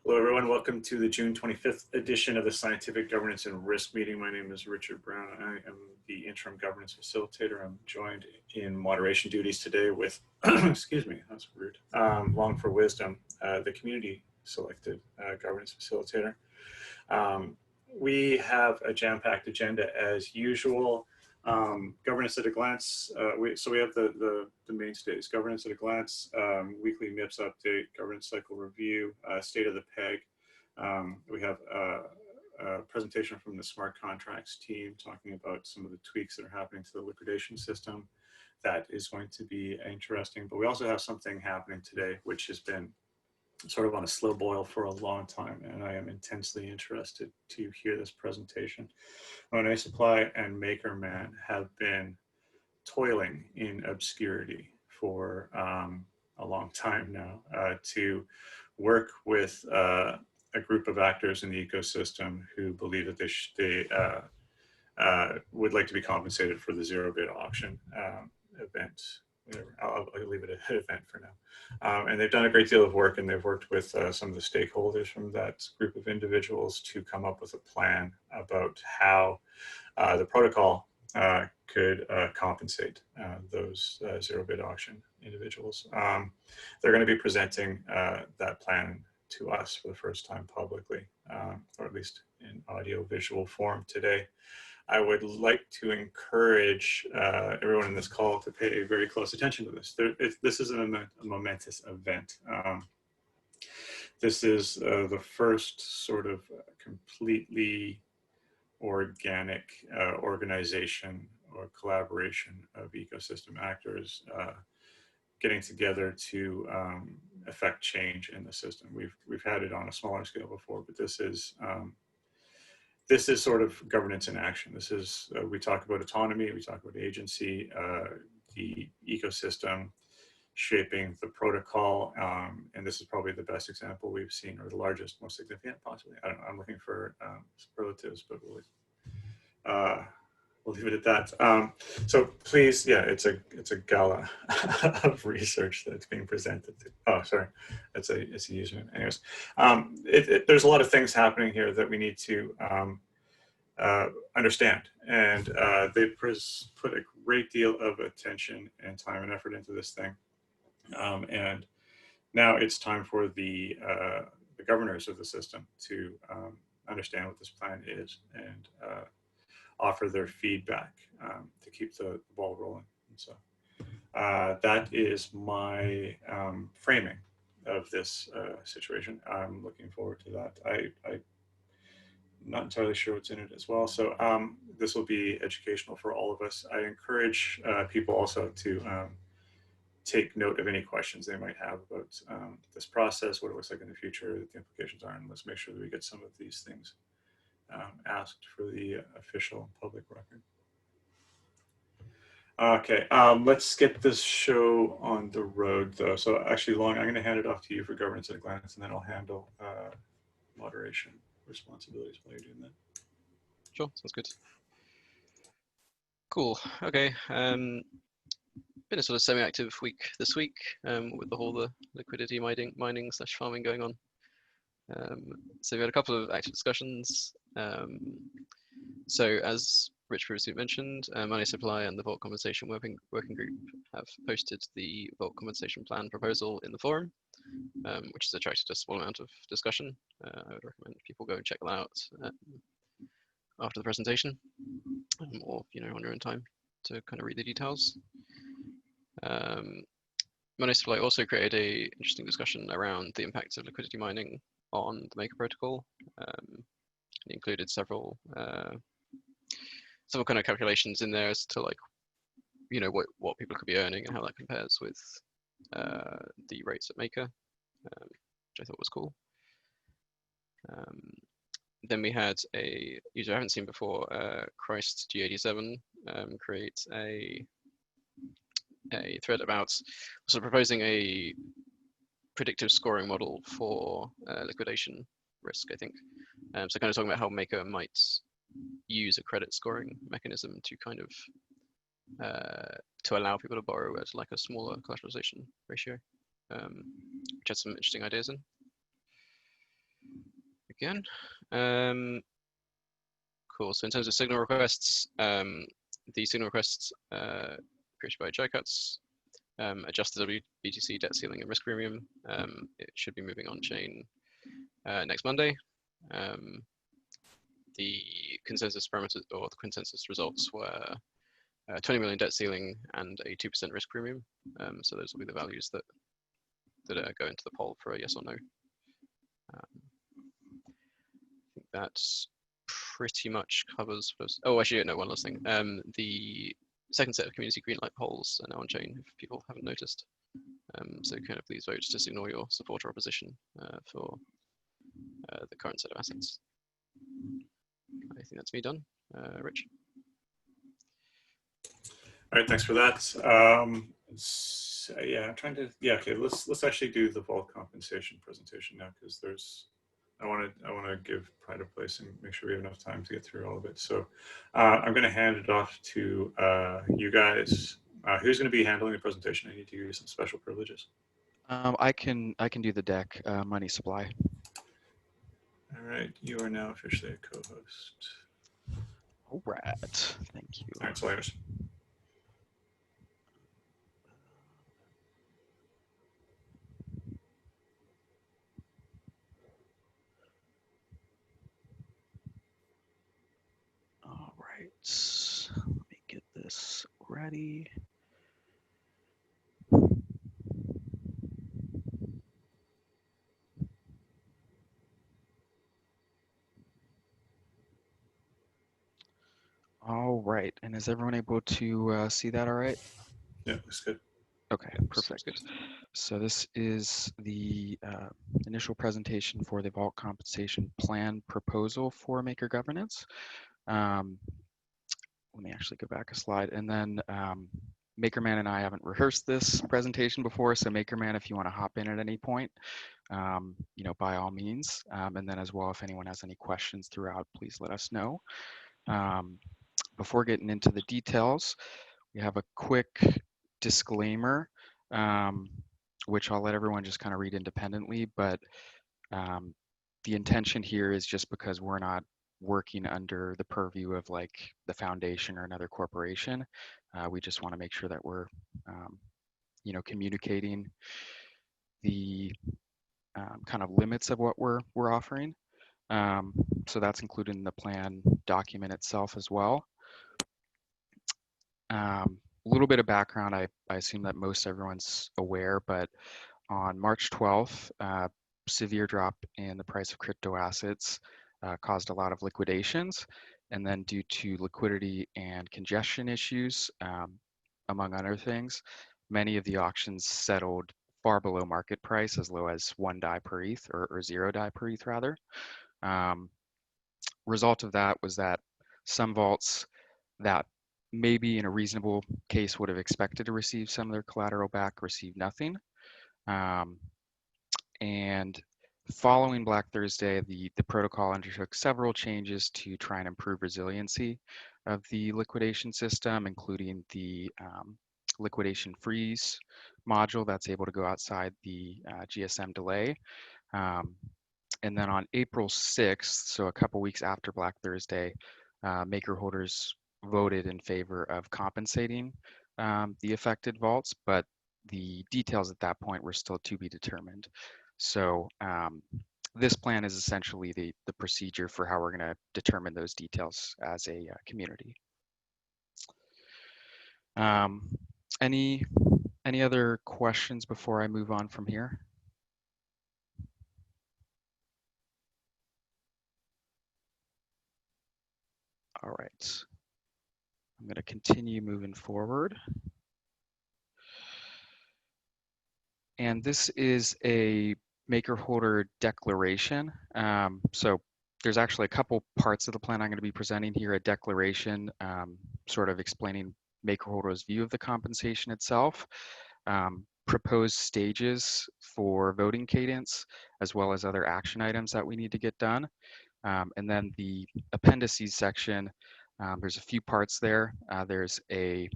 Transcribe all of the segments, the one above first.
Hello, everyone. Welcome to the June 25th edition of the Scientific Governance and Risk Meeting. My name is Richard Brown. I am the Interim Governance Facilitator. I'm joined in moderation duties today with, excuse me, that's rude, LongForWisdom, the community-selected Governance Facilitator. We have a jam-packed agenda as usual. Governance at a glance. So we have the mainstays: governance at a glance, weekly MIPs update, governance cycle review, state of the PEG. We have a presentation from the smart contracts team talking about some of the tweaks that are happening to the liquidation system. That is going to be interesting. But we also have something happening today, which has been sort of on a slow boil for a long time, and I am intensely interested to hear this presentation. Monet-supply and MakerMan have been toiling in obscurity for a long time now to work with a group of actors in the ecosystem who believe that they would like to be compensated for the zero bid auction event. I'll leave it at event for now. And they've done a great deal of work, and they've worked with some of the stakeholders from that group of individuals to come up with a plan about how the protocol could compensate those zero bid auction individuals. They're going to be presenting that plan to us for the first time publicly, or at least in audio visual form today. I would like to encourage everyone in this call to pay very close attention to this. This is a momentous event. This is the first sort of completely organic organization or collaboration of ecosystem actors getting together to affect change in the system. We've had it on a smaller scale before, but this is sort of governance in action. This is, we talk about autonomy, we talk about agency, the ecosystem shaping the protocol, and this is probably the best example we've seen, or the largest, most significant possibly. I don't know, I'm looking for superlatives, but we'll leave it at that. So please, yeah, it's a gala of research that's being presented. Oh, sorry, it's a username. Anyways, there's a lot of things happening here that we need to understand, and they put a great deal of attention and time and effort into this thing. And now it's time for the governors of the system to understand what this plan is and offer their feedback to keep the ball rolling. And so that is my framing of this situation. I'm looking forward to that. I'm not entirely sure what's in it as well. So this will be educational for all of us. I encourage people also to take note of any questions they might have about this process, what it looks like in the future, what the implications are, and let's make sure that we get some of these things asked for the official public record. Okay, let's get this show on the road though. So actually, Long, I'm going to hand it off to you for governance at a glance, and then I'll handle moderation responsibilities while you're doing that. Sure, sounds good. Cool. Okay. Been a sort of semi-active week this week with all the liquidity mining slash farming going on. So we had a couple of active discussions. So as Rich previously mentioned, monet-supply and the Vault Compensation Working Group have posted the Vault Compensation Plan proposal in the forum, which has attracted a small amount of discussion. I would recommend people go and check that out after the presentation, or on your own time to kind of read the details. Monet-supply also created a interesting discussion around the impacts of liquidity mining on the Maker protocol. It included several kind of calculations in there as to what people could be earning and how that compares with the rates at Maker, which I thought was cool. Then we had a user I haven't seen before, Christ G87, create a thread about sort of proposing a predictive scoring model for liquidation risk, I think. So kind of talking about how Maker might use a credit scoring mechanism to kind of to allow people to borrow at like a smaller collateralization ratio, which had some interesting ideas in. again. Cool. So in terms of signal requests, the signal requests created by JICUTs adjust the WBTC debt ceiling and risk premium. It should be moving on chain next Monday. The consensus parameters or the consensus results were 20 million debt ceiling and a 2% risk premium. So those will be the values that go into the poll for a yes or no. I think that's pretty much covers first. Oh, actually, no, one last thing. The second set of community green light polls are now on chain if people haven't noticed. So kind of please vote to signal your support or opposition for the current set of assets. I think that's me done. Rich. All right, thanks for that. So yeah, I'm trying to. Yeah, okay. Let's actually do the vault compensation presentation now because I want to give pride of place and make sure we have enough time to get through all of it. So I'm going to hand it off to you guys. Who's going to be handling the presentation? I need to give you some special privileges. I can do the deck, money supply. All right, you are now officially a co-host. All right, thank you. All right, so yours. All right, let me get this ready. All right, and is everyone able to see that all right? Yeah, that's good. Okay, perfect. Good. So this is the initial presentation for the vault compensation plan proposal for Maker governance. Let me actually go back a slide, and then MakerMan and I haven't rehearsed this presentation before, so MakerMan, if you want to hop in at any point, you know, by all means. And then as well, if anyone has any questions throughout, please let us know. Before getting into the details, we have a quick disclaimer, which I'll let everyone just kind of read independently, but the intention here is just because we're not working under the purview of like the foundation or another corporation. We just want to make sure that we're, you know, communicating the kind of limits of what we're offering. So that's included in the plan document itself as well. A little bit of background, I assume that most everyone's aware, but on March 12th, severe drop in the price of crypto assets caused a lot of liquidations. And then due to liquidity and congestion issues, among other things, many of the auctions settled far below market price, as low as 1 DAI per ETH or 0 DAI per ETH rather. Result of that was that some vaults that maybe in a reasonable case would have expected to receive some of their collateral back received nothing. And following Black Thursday, the protocol undertook several changes to try and improve resiliency of the liquidation system, including the liquidation freeze module that's able to go outside the GSM delay. And then on April 6th, so a couple weeks after Black Thursday, maker holders voted in favor of compensating the affected vaults, but the details at that point were still to be determined. So this plan is essentially the procedure for how we're going to determine those details as a community. Any other questions before I move on from here? All right, I'm going to continue moving forward. And this is a Maker Holder Declaration. So there's actually a couple parts of the plan I'm going to be presenting here. A declaration sort of explaining Maker Holder's view of the compensation itself, proposed stages for voting cadence, as well as other action items that we need to get done. And then the Appendices section, there's a few parts there. There's a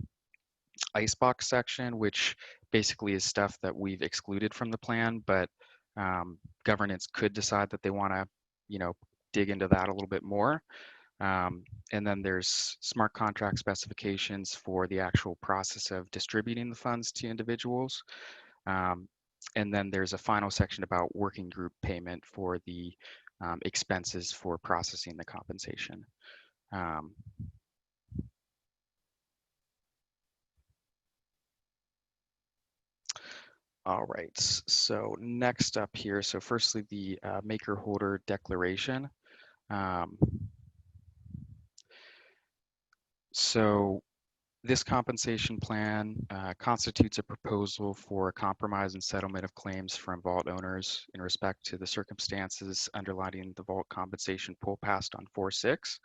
icebox section, which basically is stuff that we've excluded from the plan, but governance could decide that they want to, dig into that a little bit more. And then there's smart contract specifications for the actual process of distributing the funds to individuals. And then there's a final section about working group payment for the expenses for processing the compensation. All right, so next up here, so firstly, the Maker Holder Declaration. So this compensation plan constitutes a proposal for a compromise and settlement of claims from vault owners in respect to the circumstances underlying the vault compensation pool passed on 4/6.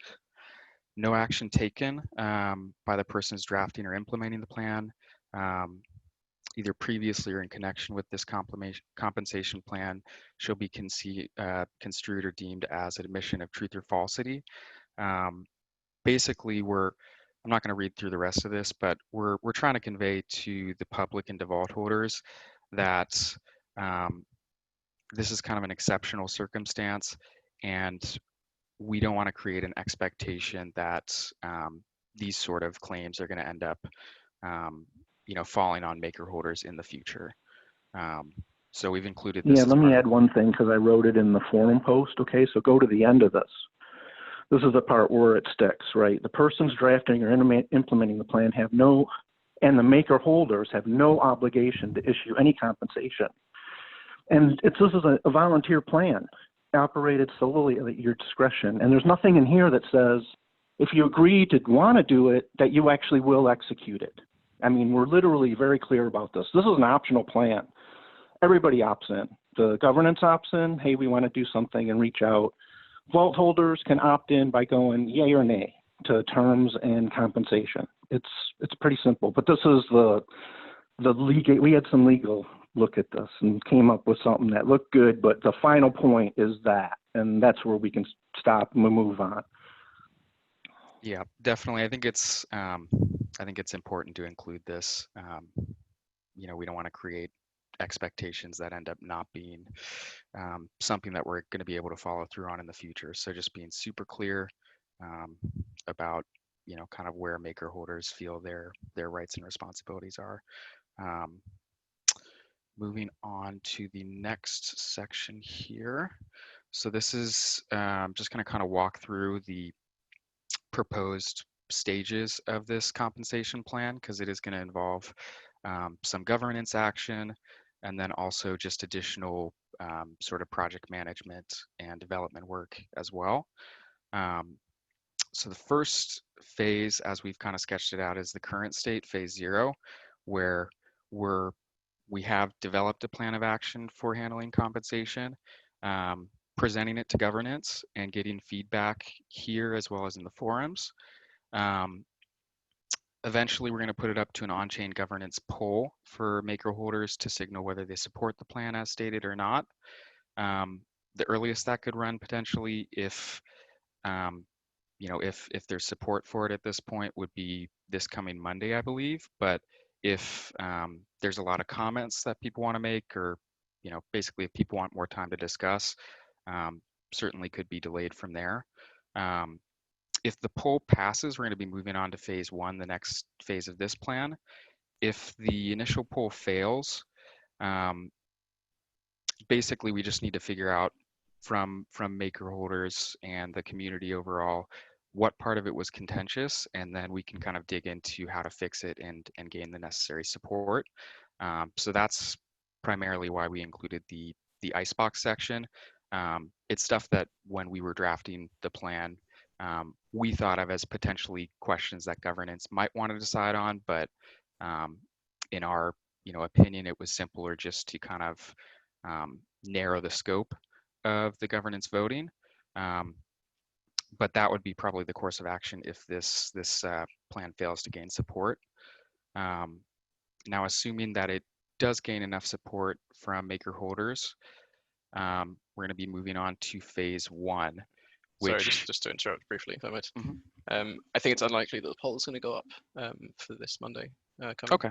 No action taken by the persons drafting or implementing the plan, either previously or in connection with this compensation plan, shall be construed or deemed as admission of truth or falsity. Basically, I'm not going to read through the rest of this, but we're trying to convey to the public and to vault holders that this is kind of an exceptional circumstance, and we don't want to create an expectation that these sort of claims are going to end up, falling on maker holders in the future. So we've included this. Yeah, let me add one thing because I wrote it in the forum post. Okay, so go to the end of this. This is the part where it sticks, right? The persons drafting or implementing the plan and the maker holders have no obligation to issue any compensation. And this is a volunteer plan operated solely at your discretion. And there's nothing in here that says, if you agree to want to do it, that you actually will execute it. I mean, we're literally very clear about this. This is an optional plan. Everybody opts in. The governance opts in, hey, we want to do something and reach out. Vault holders can opt in by going yay or nay to terms and compensation. It's pretty simple, but this is the legal. We had some legal look at this and came up with something that looked good, but the final point is that, and that's where we can stop and move on. Yeah, definitely. I think it's important to include this. We don't want to create expectations that end up not being something that we're going to be able to follow through on in the future. So just being super clear about kind of where maker holders feel their rights and responsibilities are. Moving on to the next section here. So this is just going to kind of walk through the proposed stages of this compensation plan, because it is going to involve some governance action, and then also just additional sort of project management and development work as well. So the first phase, as we've kind of sketched it out, is the current state, phase 0, where we have developed a plan of action for handling compensation, presenting it to governance and getting feedback here as well as in the forums. Eventually, we're going to put it up to an on-chain governance poll for maker holders to signal whether they support the plan as stated or not. The earliest that could run potentially, if there's support for it at this point, would be this coming Monday, I believe. But if there's a lot of comments that people want to make, or basically if people want more time to discuss, certainly could be delayed from there. If the poll passes, we're going to be moving on to phase 1, the next phase of this plan. If the initial poll fails, basically we just need to figure out from maker holders and the community overall what part of it was contentious, and then we can kind of dig into how to fix it and gain the necessary support. So that's primarily why we included the icebox section. It's stuff that when we were drafting the plan, we thought of as potentially questions that governance might want to decide on, but in our opinion, it was simpler just to kind of narrow the scope of the governance voting. But that would be probably the course of action if this plan fails to gain support. Now, assuming that it does gain enough support from maker holders, we're going to be moving on to phase 1. Sorry, just to interrupt briefly, if I might. Mm-hmm. I think it's unlikely that the poll is going to go up for this Monday coming. Okay.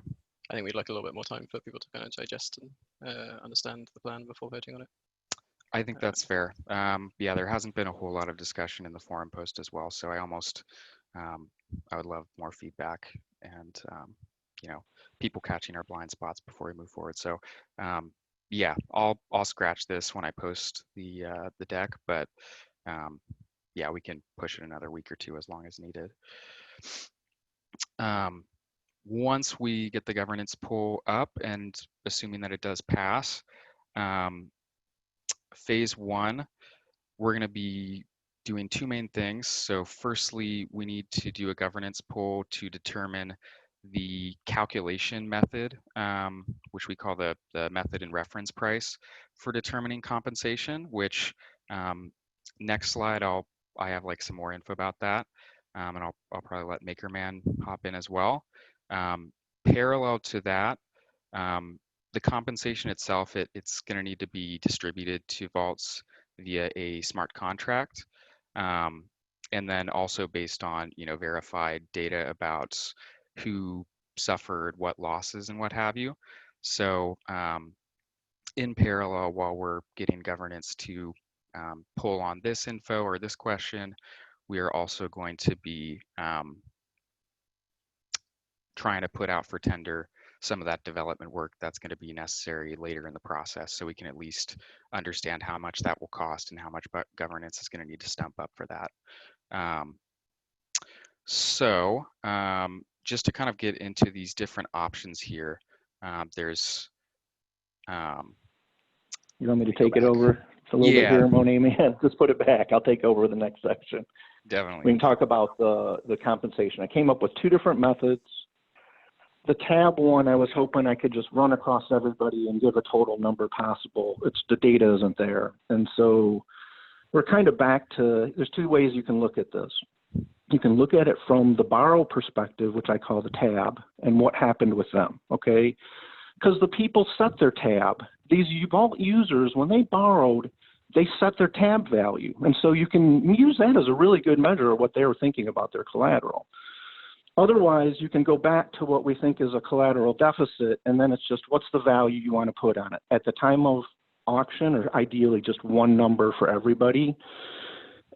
I think we'd like a little bit more time for people to kind of digest and understand the plan before voting on it. I think that's fair. Yeah, there hasn't been a whole lot of discussion in the forum post as well. So I almost, I would love more feedback and, you know, people catching our blind spots before we move forward. So yeah, I'll scratch this when I post the deck, but yeah, we can push it another week or two as long as needed. Once we get the governance pool up, and assuming that it does pass, phase one, we're going to be doing two main things. So firstly, we need to do a governance pool to determine the calculation method, which we call the method and reference price for determining compensation, which next slide, I have like some more info about that. And I'll probably let MakerMan hop in as well. Parallel to that, the compensation itself, it's going to need to be distributed to vaults via a smart contract, and then also based on, you know, verified data about who suffered what losses and what have you. So in parallel, while we're getting governance to pull on this info or this question, we are also going to be trying to put out for tender some of that development work that's going to be necessary later in the process, so we can at least understand how much that will cost and how much governance is going to need to stump up for that. Just to kind of get into these different options here, there's you want me to take it over? It's a little bit here, Monet man. Just put it back. I'll take over the next section. Definitely. We can talk about the compensation. I came up with two different methods. The tab one, I was hoping I could just run across everybody and give a total number possible. The data isn't there. And so we're kind of back to, there's two ways you can look at this. You can look at it from the borrow perspective, which I call the tab, and what happened with them, okay? Because the people set their tab. These vault users, when they borrowed, they set their tab value. And so you can use that as a really good measure of what they were thinking about their collateral. Otherwise, you can go back to what we think is a collateral deficit, and then it's just what's the value you want to put on it. At the time of auction, or ideally just one number for everybody.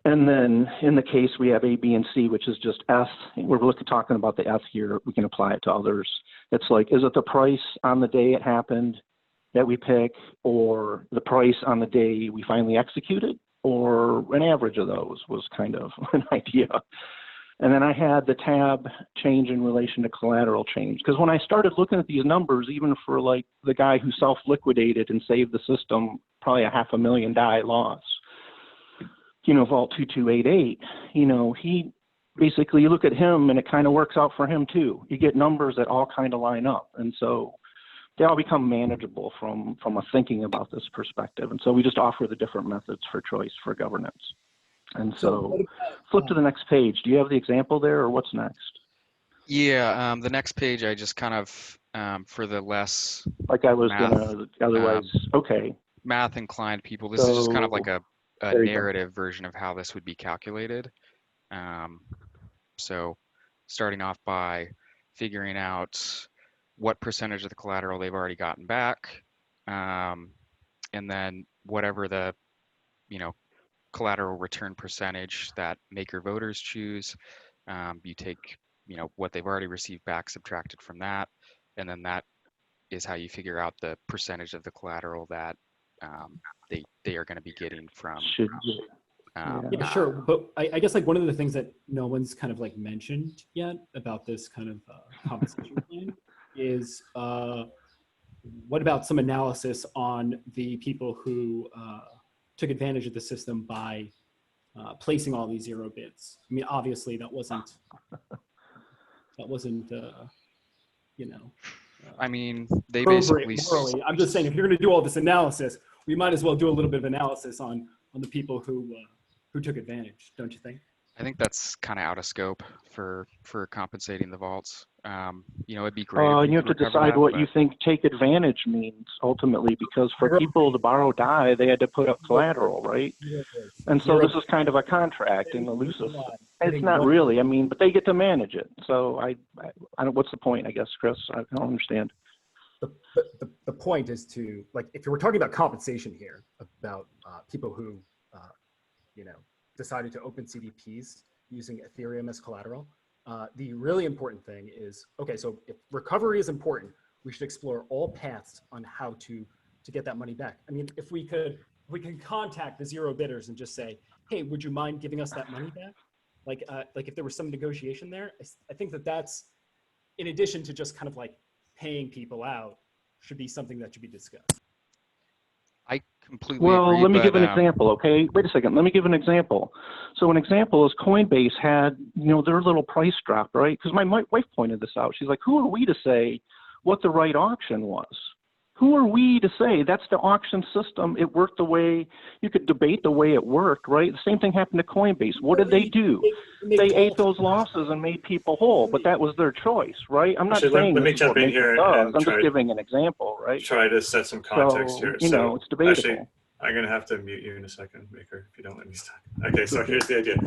And then in the case we have A, B, and C, which is just S. We're talking about the F here. We can apply it to others. It's like, is it the price on the day it happened that we pick, or the price on the day we finally executed, or an average of those was kind of an idea. And then I had the tab change in relation to collateral change. Because when I started looking at these numbers, even for like the guy who self-liquidated and saved the system probably a $500,000 DAI loss, you know, Vault 2288, you know, he basically, you look at him and it kind of works out for him too. You get numbers that all kind of line up. And so they all become manageable from a thinking about this perspective. And so we just offer the different methods for choice for governance. And so flip to the next page. Do you have the example there, or what's next? Yeah, the next page I just kind of, for the less like I was gonna otherwise, okay. Math inclined people, this is just kind of like a narrative version of how this would be calculated. So starting off by figuring out what percentage of the collateral they've already gotten back, and then whatever the, you know, collateral return percentage that maker voters choose, you take, you know, what they've already received back, subtracted from that, and then that is how you figure out the percentage of the collateral that they are going to be getting from. Yeah, sure. But I guess like one of the things that no one's kind of like mentioned yet about this kind of compensation plan is what about some analysis on the people who took advantage of the system by placing all these zero bids? I mean, obviously that wasn't you know. I mean, they basically. Morally, I'm just saying, if you're going to do all this analysis, we might as well do a little bit of analysis on the people who took advantage, don't you think? I think that's kind of out of scope for compensating the vaults. You know, it'd be great. And you have to decide what you think take advantage means ultimately, because for people to borrow DAI, they had to put up collateral, right? And so this is kind of a contract in the loosest. It's not really. I mean, but they get to manage it. So I don't. What's the point? I guess, Chris. I don't understand. The point is to, like, if we're talking about compensation here, a about people who, you know, decided to open CDPs using Ethereum as collateral. The really important thing is, okay, so if recovery is important, we should explore all paths on how to get that money back. I mean, if we can contact the zero bidders and just say, hey, would you mind giving us that money back? Like if there was some negotiation there, I think that's, in addition to just kind of like paying people out, should be something that should be discussed. I completely agree. Well, let me give an example, okay? Wait a second. Let me give an example. So an example is Coinbase had, you know, their little price drop, right? Because my wife pointed this out. She's like, who are we to say what the right auction was? Who are we to say? That's the auction system. It worked the way, you could debate the way it worked, right? The same thing happened to Coinbase. What did they do? They ate those losses and made people whole, but that was their choice, right? I'm not saying let me this is jump what in Maker here does. and I'm just giving an example, right? try to set some context So, here. you know, it's debatable. Actually, I'm going to have to mute you in a second, Maker, if you don't let me stop. Okay, so here's the idea.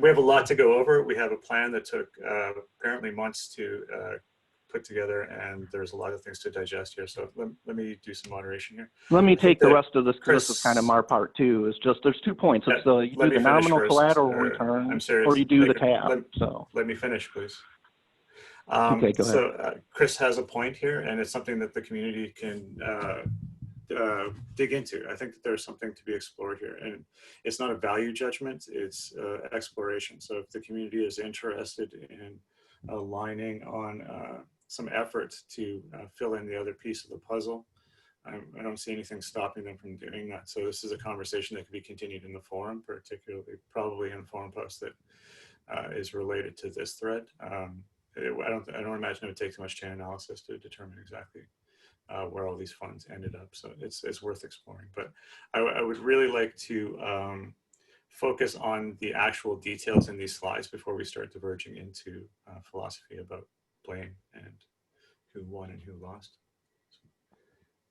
We have a lot to go over. We have a plan that took apparently months to put together, and there's a lot of things to digest here. So let me do some moderation here. Let me take the rest of this, because this is kind of our part too. It's just, there's 2 points. It's you do the nominal collateral return, I'm serious. or you do the tab. Let me finish, please. Okay, go ahead. So Chris has a point here, and it's something that the community can dig into. I think that there's something to be explored here, and it's not a value judgment, it's exploration. So if the community is interested in aligning on some effort to fill in the other piece of the puzzle, I don't see anything stopping them from doing that. So this is a conversation that could be continued in the forum, particularly probably in a forum post that is related to this thread. I don't imagine it would take too much chain analysis to determine exactly where all these funds ended up. So it's worth exploring. But I would really like to focus on the actual details in these slides before we start diverging into philosophy about blame and who won and who lost. So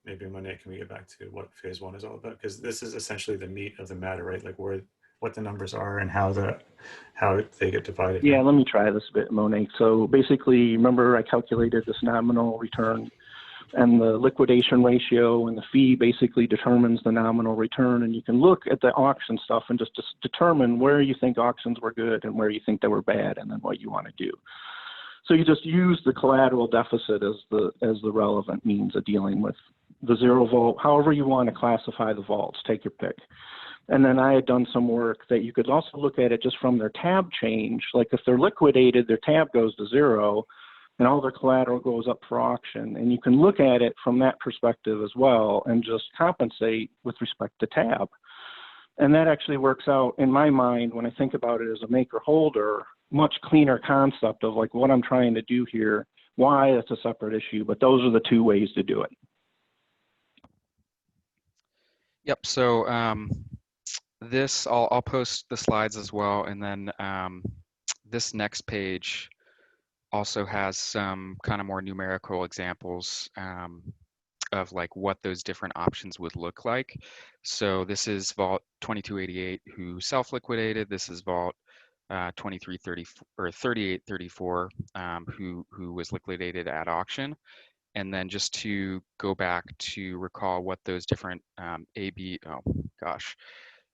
maybe Monet, can we get back to what phase 1 is all about? Because this is essentially the meat of the matter, right? Like what the numbers are and how they get divided. Yeah, let me try this a bit, Monet. So basically, remember I calculated this nominal return, and the liquidation ratio and the fee basically determines the nominal return. And you can look at the auction stuff and just determine where you think auctions were good and where you think they were bad, and then what you want to do. So you just use the collateral deficit as the relevant means of dealing with the zero vault, however you want to classify the vaults, take your pick. And then I had done some work that you could also look at it just from their tab change. Like if they're liquidated, their tab goes to 0 and all their collateral goes up for auction. And you can look at it from that perspective as well and just compensate with respect to tab. And that actually works out, in my mind, when I think about it as a maker holder, much cleaner concept of like what I'm trying to do here, why that's a separate issue, but those are the 2 ways to do it. Yep, so this, I'll post the slides as well, and then this next page also has some kind of more numerical examples of like what those different options would look like. So this is Vault 2288 who self-liquidated. This is Vault 2334 or 3834 who was liquidated at auction. And then just to go back to recall what those different A, B,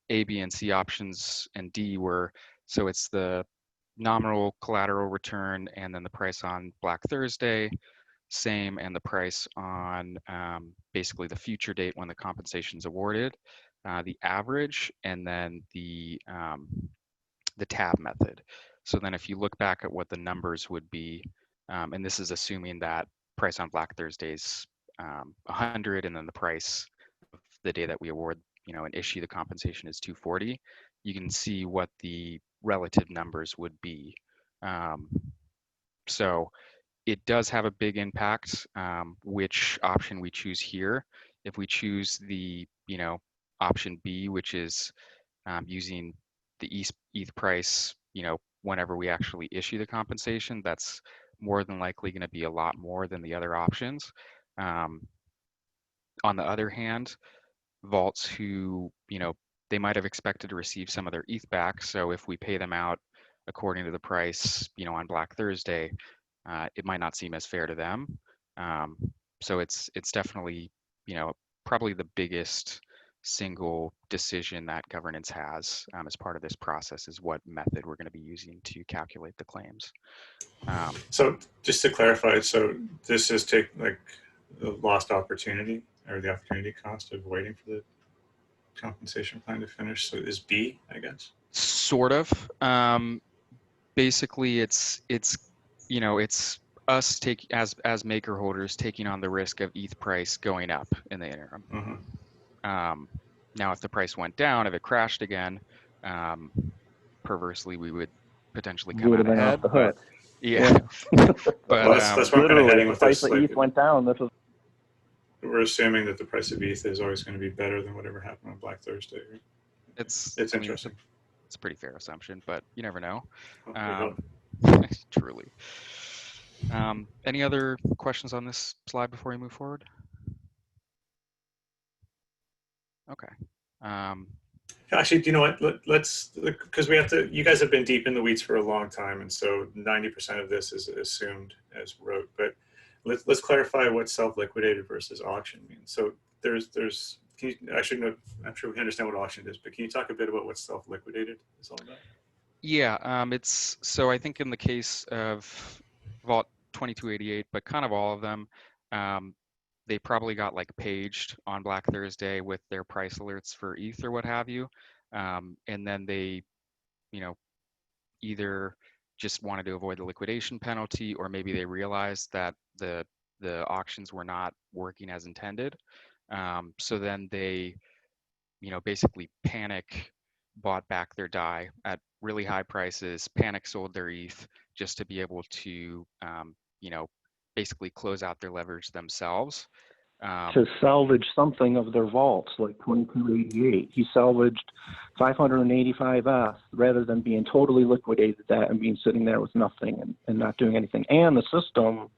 and C options and D were. So it's the nominal collateral return and then the price on Black Thursday, same, and the price on basically the future date when the compensation is awarded, the average, and then the tab method. So then if you look back at what the numbers would be, and this is assuming that price on Black Thursday is 100, and then the price of the day that we award, and issue the compensation is 240, you can see what the relative numbers would be. So it does have a big impact which option we choose here. If we choose the option B, which is using the ETH price whenever we actually issue the compensation, that's more than likely going to be a lot more than the other options. On the other hand, vaults who they might have expected to receive some of their ETH back, so if we pay them out according to the price on Black Thursday, it might not seem as fair to them. So it's definitely probably the biggest single decision that governance has as part of this process is what method we're going to be using to calculate the claims. So just to clarify, so this is like the lost opportunity or the opportunity cost of waiting for the compensation plan to finish. So is B, I guess. Sort of. Basically, it's us as maker holders taking on the risk of ETH price going up in the interim. Now, if the price went down, if it crashed again, perversely, we would potentially come out ahead. Off the hook. Yeah. But well, that's where I'm kind of heading with the price this. of ETH went down. This is. We're assuming that the price of ETH is always going to be better than whatever happened on Black Thursday. Right? It's interesting. It's a pretty fair assumption, but you never know. Truly. Any other questions on this slide before we move forward? Okay. Actually, do you know what? Let's, because we have to, you guys have been deep in the weeds for a long time, and so 90% of this is assumed as rote, but let's clarify what self-liquidated versus auction means. So can you, actually, no, I'm sure we understand what auction is, but can you talk a bit about what self-liquidated is all about? Yeah, so I think in the case of Vault 2288, but kind of all of them, they probably got like paged on Black Thursday with their price alerts for ETH or what have you. And then they, either just wanted to avoid the liquidation penalty, or maybe they realized that the auctions were not working as intended. So then they, basically bought back their DAI at really high prices, panic sold their ETH just to be able to, basically close out their leverage themselves. To salvage something of their vaults, like 2288. He salvaged 585 ETH rather than being totally liquidated that and being sitting there with nothing and not doing anything. And the system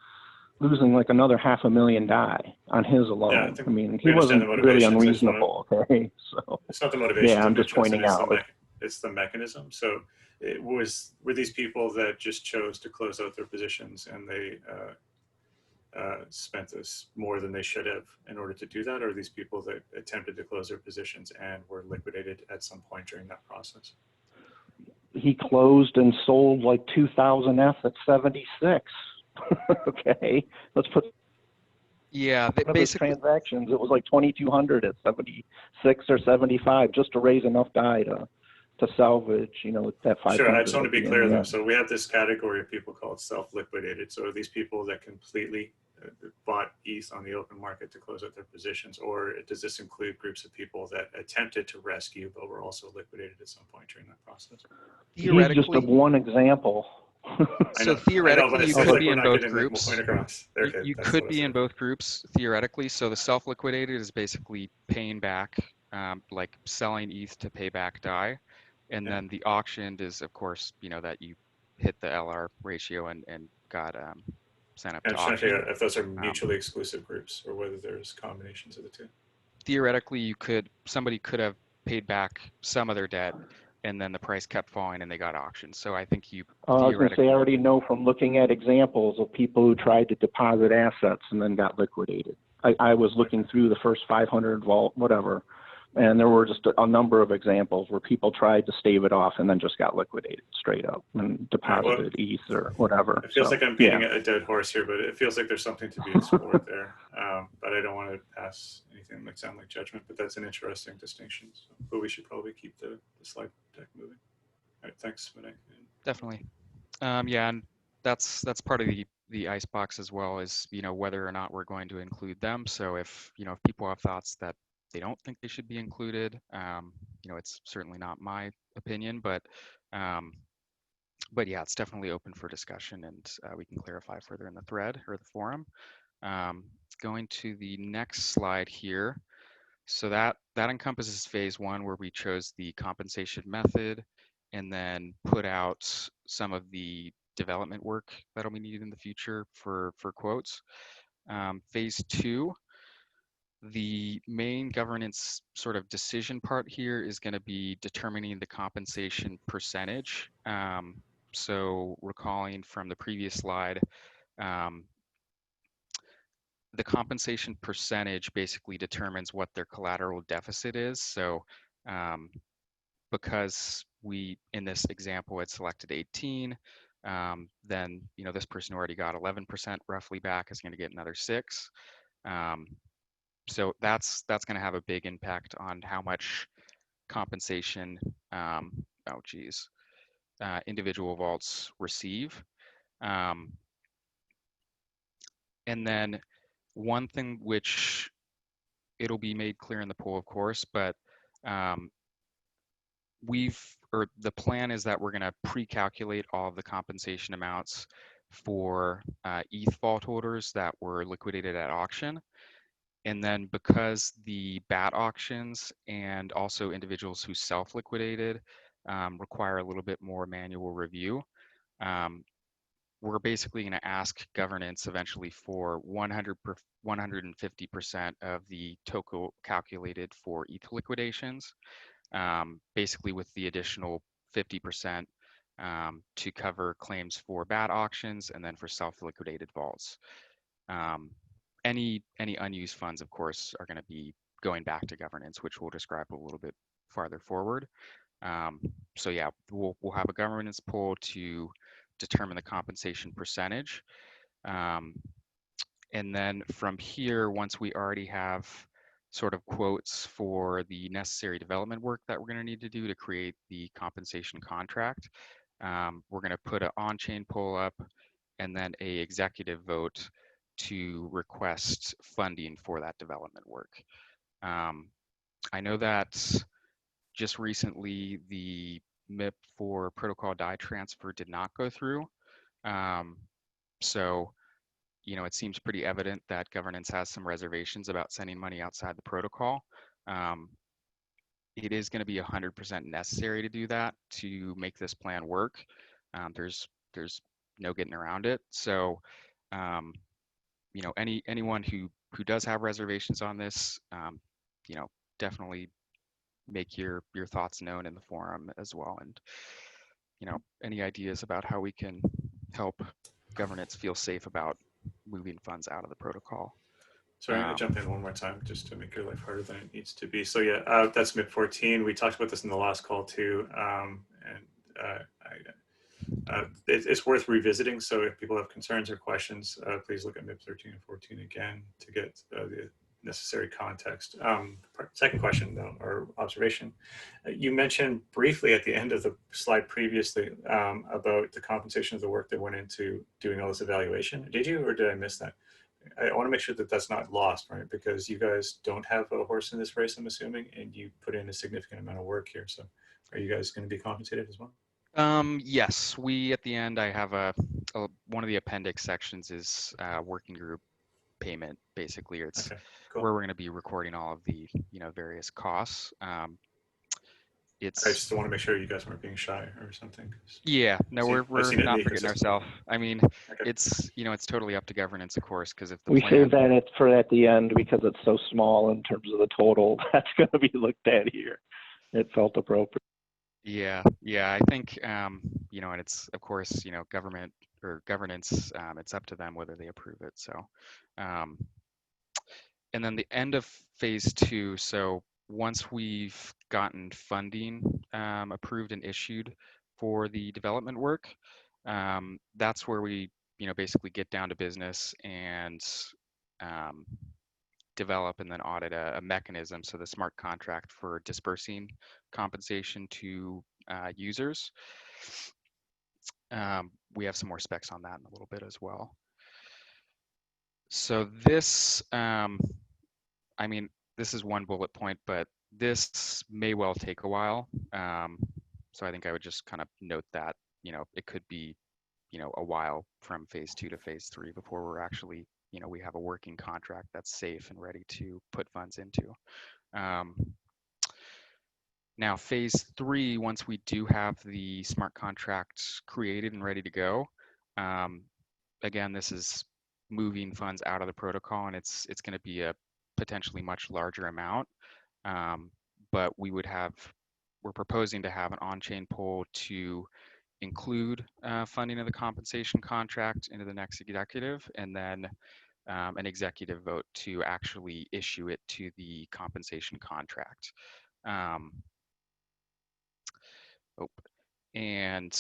losing like another $500,000 DAI on his alone. Yeah, I mean, he wasn't really unreasonable, okay? So it's not the motivation. Yeah, I'm just pointing out. It's the mechanism. So were these people that just chose to close out their positions and they spent this more than they should have in order to do that, or are these people that attempted to close their positions and were liquidated at some point during that process? He closed and sold like 2,000 ETH at 76. Okay, let's put. Yeah, basically transactions. It was like 2,200 at 76 or 75, just to raise enough DAI to salvage, that 500. Sure, I just want to be clear though. So we have this category of people called self-liquidated. So are these people that completely bought ETH on the open market to close out their positions, or does this include groups of people that attempted to rescue but were also liquidated at some point during that process? Theoretically, he's just one example. So theoretically, you could be in both groups. You could be in both groups theoretically. So the self-liquidated is basically paying back, like selling ETH to pay back DAI, and then the auctioned is, of course, that you hit the LR ratio and got sent up to auction. I'm trying to figure out if those are mutually exclusive groups or whether there's combinations of the two. Theoretically, somebody could have paid back some of their debt, and then the price kept falling and they got auctioned. So I think you theoretically. I already know from looking at examples of people who tried to deposit assets and then got liquidated. I was looking through the first 500 vault, whatever, and there were just a number of examples where people tried to stave it off and then just got liquidated straight up and deposited ETH or whatever. It feels like I'm beating a dead horse here, but it feels like there's something to be explored there. But I don't want to pass anything that sound like judgment, but that's an interesting distinction. So, but we should probably keep the slide deck moving. All right, thanks, Monet. Definitely. Yeah, and that's part of the icebox as well, is whether or not we're going to include them. So if if people have thoughts that they don't think they should be included, it's certainly not my opinion, but yeah, it's definitely open for discussion, and we can clarify further in the thread or the forum. Going to the next slide here. So that encompasses phase one, where we chose the compensation method and then put out some of the development work that'll be needed in the future for quotes. Phase two, the main governance sort of decision part here is going to be determining the compensation percentage. So recalling from the previous slide, the compensation percentage basically determines what their collateral deficit is. So because we, in this example, had selected 18, then this person who already got 11% roughly back is going to get another 6. So that's going to have a big impact on how much compensation individual vaults receive. And then one thing which it'll be made clear in the poll, of course, but the plan is that we're going to pre-calculate all of the compensation amounts for ETH vault holders that were liquidated at auction. And then because the BAT auctions and also individuals who self-liquidated require a little bit more manual review, we're basically going to ask governance eventually for 150% of the total calculated for ETH liquidations, basically with the additional 50% to cover claims for BAT auctions and then for self-liquidated vaults. Any unused funds, of course, are going to be going back to governance, which we'll describe a little bit farther forward. So yeah, we'll have a governance poll to determine the compensation percentage. And then from here, once we already have sort of quotes for the necessary development work that we're going to need to do to create the compensation contract, we're going to put an on-chain poll up and then a executive vote to request funding for that development work. I know that just recently the MIP for protocol DAI transfer did not go through. So, it seems pretty evident that governance has some reservations about sending money outside the protocol. It is going to be 100% necessary to do that to make this plan work. There's no getting around it. So, anyone who does have reservations on this, definitely make your thoughts known in the forum as well. And, any ideas about how we can help governance feel safe about moving funds out of the protocol. Sorry, I'm going to jump in one more time just to make your life harder than it needs to be. So yeah, that's MIP 14. We talked about this in the last call too. It's worth revisiting. So if people have concerns or questions, please look at MIP 13 and 14 again to get the necessary context. Second question though, or observation. You mentioned briefly at the end of the slide previously about the compensation of the work that went into doing all this evaluation. Did you, or did I miss that? I want to make sure that that's not lost, right? Because you guys don't have a horse in this race, I'm assuming, and you put in a significant amount of work here. So are you guys going to be compensated as well? Yes, at the end, I have one of the appendix sections is working group payment, basically. It's okay, cool. Where we're going to be recording all of the, various costs. I just want to make sure you guys weren't being shy or something. Yeah, no, we're not forgetting ourselves. I mean, okay. it's totally up to governance, of course, because if the we plan... save that for at the end because it's so small in terms of the total that's going to be looked at here. It felt appropriate. Yeah, I think and it's of course government or governance. It's up to them whether they approve it. So, and then the end of phase 2. So once we've gotten funding approved and issued for the development work, that's where we basically get down to business and develop and then audit a mechanism, so the smart contract for dispersing compensation to users. We have some more specs on that in a little bit as well. So this, this is one bullet point, but this may well take a while. So I think I would just kind of note that, it could be, a while from phase 2 to phase 3 before we're actually, we have a working contract that's safe and ready to put funds into. Now, phase 3, once we do have the smart contract created and ready to go, again, this is moving funds out of the protocol, and it's going to be a potentially much larger amount. But we're proposing to have an on-chain poll to include funding of the compensation contract into the next executive, and then an executive vote to actually issue it to the compensation contract. And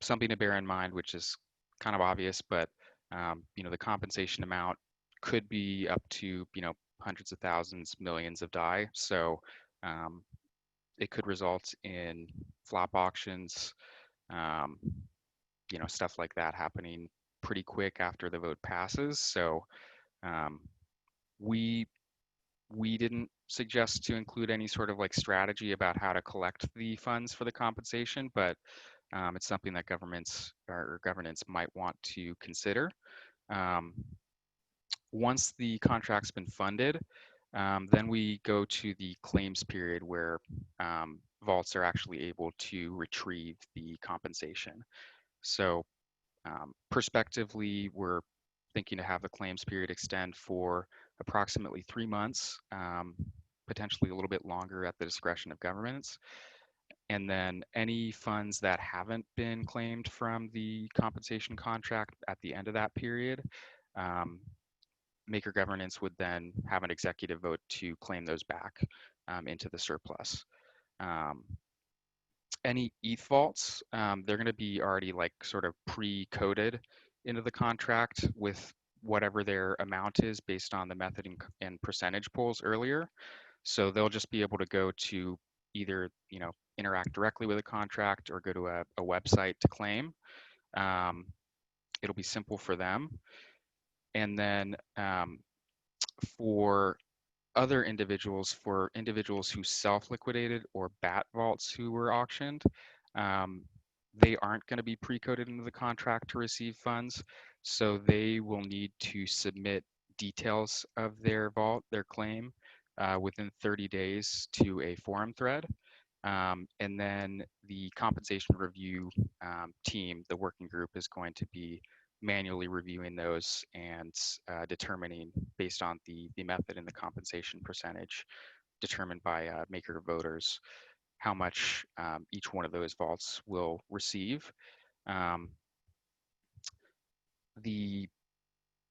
something to bear in mind, which is kind of obvious, but the compensation amount could be up to hundreds of thousands, millions of DAI. So it could result in flop auctions, stuff like that happening pretty quick after the vote passes. So we didn't suggest to include any sort of like strategy about how to collect the funds for the compensation, but it's something that governments or governance might want to consider. Once the contract's been funded, then we go to the claims period where vaults are actually able to retrieve the compensation. So prospectively, we're thinking to have the claims period extend for approximately 3 months, potentially a little bit longer at the discretion of governments. And then any funds that haven't been claimed from the compensation contract at the end of that period, Maker governance would then have an executive vote to claim those back into the surplus. Any ETH vaults, they're going to be already like sort of pre-coded into the contract with whatever their amount is based on the method and percentage pools earlier. So they'll just be able to go to either interact directly with a contract or go to a website to claim. It'll be simple for them. And then for other individuals, who self-liquidated or BAT vaults who were auctioned, they aren't going to be pre-coded into the contract to receive funds. So they will need to submit details of their vault, their claim, within 30 days to a forum thread. And then the compensation review team, the working group, is going to be manually reviewing those and determining based on the method and the compensation percentage determined by Maker voters how much each one of those vaults will receive. The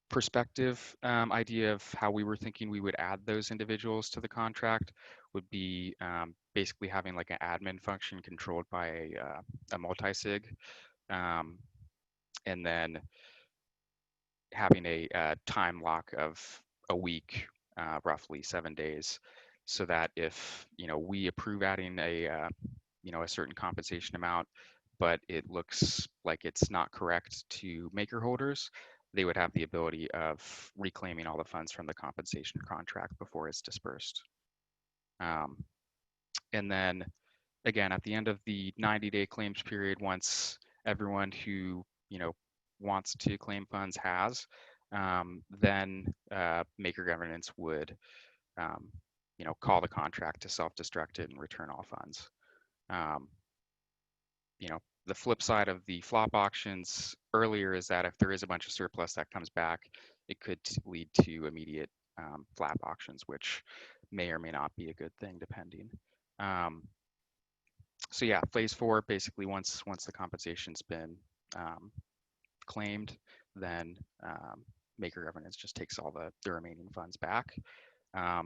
perspective idea of how we were thinking we would add those individuals to the contract would be basically having like an admin function controlled by a multi-sig, and then having a time lock of a week, roughly 7 days, so that if we approve adding a certain compensation amount, but it looks like it's not correct to maker holders, they would have the ability of reclaiming all the funds from the compensation contract before it's dispersed. And then again, at the end of the 90-day claims period, once everyone who wants to claim funds has, then Maker governance would call the contract to self-destruct it and return all funds. The flip side of the flop auctions earlier is that if there is a bunch of surplus that comes back, it could lead to immediate flap auctions, which may or may not be a good thing depending. So yeah, phase 4, basically once the compensation's been claimed, then Maker governance just takes all the remaining funds back. I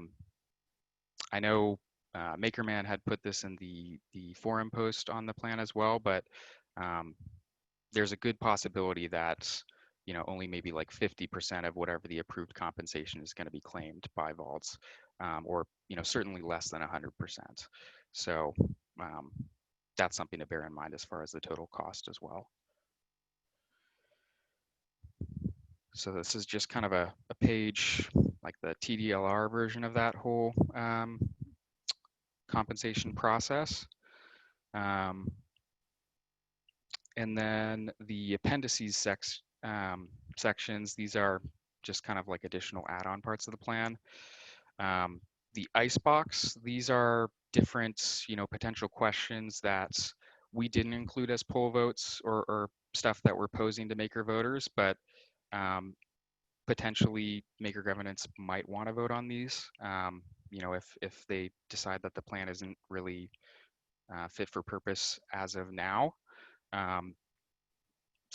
know MakerMan had put this in the forum post on the plan as well, but there's a good possibility that only maybe like 50% of whatever the approved compensation is going to be claimed by vaults, or certainly less than 100%. So that's something to bear in mind as far as the total cost as well. So this is just kind of a page, like the TDLR version of that whole compensation process. And then the appendices sections, these are just kind of like additional add-on parts of the plan. The icebox, these are different, potential questions that we didn't include as poll votes or stuff that we're posing to Maker voters, but potentially Maker governance might want to vote on these, if they decide that the plan isn't really fit for purpose as of now.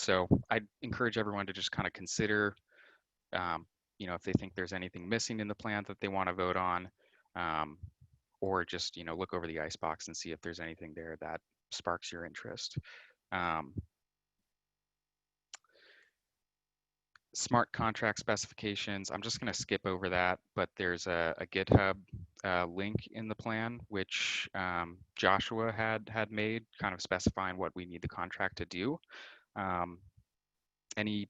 So I'd encourage everyone to just kind of consider, if they think there's anything missing in the plan that they want to vote on, or just, look over the icebox and see if there's anything there that sparks your interest. Smart contract specifications, I'm just going to skip over that, but there's a GitHub link in the plan, which Joshua had made, kind of specifying what we need the contract to do. Any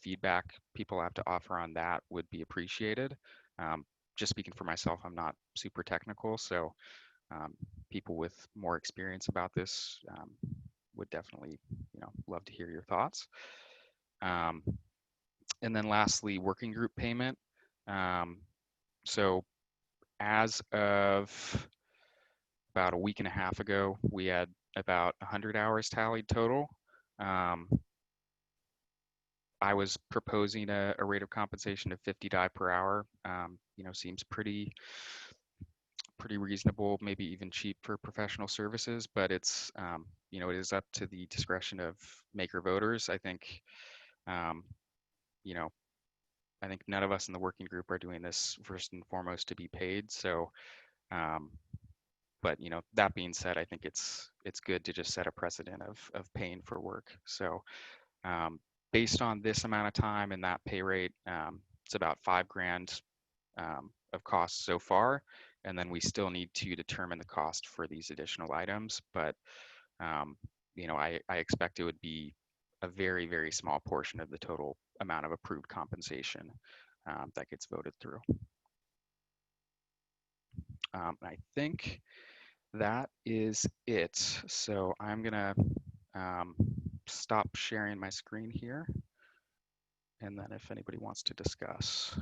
feedback people have to offer on that would be appreciated. Just speaking for myself, I'm not super technical, so people with more experience about this would definitely, love to hear your thoughts. And then lastly, working group payment. So as of about a week and a half ago, we had about 100 hours tallied total. I was proposing a rate of compensation of 50 DI per hour. Seems pretty reasonable, maybe even cheap for professional services, but it's, it is up to the discretion of maker voters. I think, I think none of us in the working group are doing this first and foremost to be paid. So, but that being said, I think it's good to just set a precedent of paying for work. So, based on this amount of time and that pay rate, it's about $5,000 of costs so far, and then we still need to determine the cost for these additional items. But I expect it would be a very, very small portion of the total amount of approved compensation that gets voted through. I think that is it. So I'm gonna stop sharing my screen here, and then if anybody wants to discuss.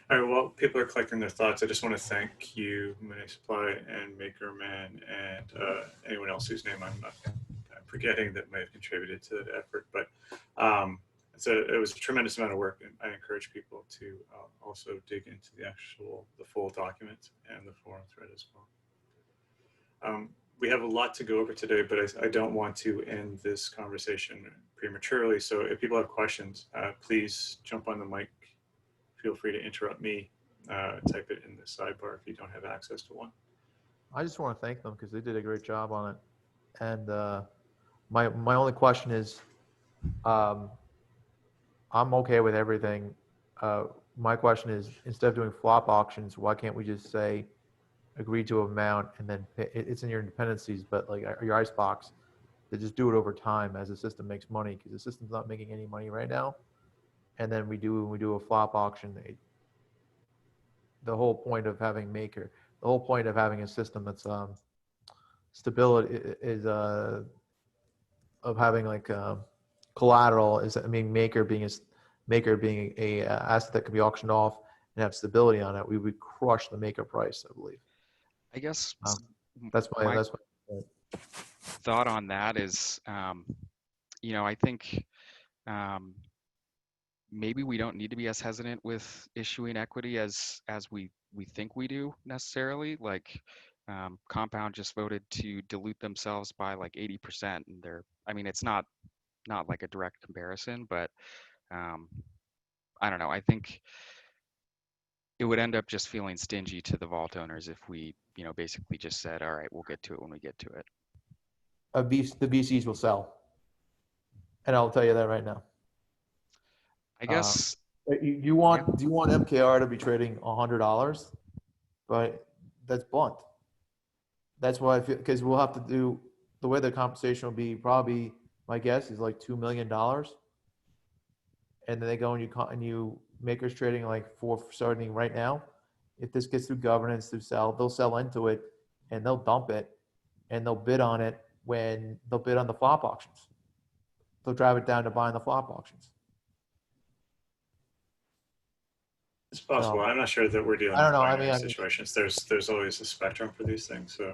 All right, while people are collecting their thoughts, I just want to thank you, Monet-Supply and MakerMan, and anyone else whose name I'm forgetting that might have contributed to that effort. But it was a tremendous amount of work, and I encourage people to also dig into the full document and the forum thread as well. We have a lot to go over today, but I don't want to end this conversation prematurely. So if people have questions, please jump on the mic. Feel free to interrupt me, type it in the sidebar if you don't have access to one. I just want to thank them because they did a great job on it. And my only question is, I'm okay with everything. My question is, instead of doing flop auctions, why can't we just say agree to an amount and then pay, it's in your dependencies, but like your icebox, to just do it over time as the system makes money, because the system's not making any money right now. And then we do a flop auction. The whole point of having the whole point of having a system that's stability is of having like collateral is, maker being a asset that can be auctioned off and have stability on it. We would crush the maker price, I believe. I guess that's my thought on that is, I think maybe we don't need to be as hesitant with issuing equity as we think we do necessarily. Like Compound just voted to dilute themselves by like 80%, and it's not like a direct comparison, but I don't know. I think it would end up just feeling stingy to the vault owners if we, basically just said, all right, we'll get to it when we get to it. The VCs will sell, and I'll tell you that right now. I guess do you want MKR to be trading $100? But that's blunt. That's why I feel, because we'll have to do the way the compensation will be. Probably my guess is like $2 million, and then they go and you makers trading like starting right now. If this gets through governance to sell, they'll sell into it and they'll dump it, and they'll bid on it when they'll bid on the flop auctions. They'll drive it down to buying the flop auctions. It's possible. I'm not sure that we're dealing with binary situations. There's always a spectrum for these things. So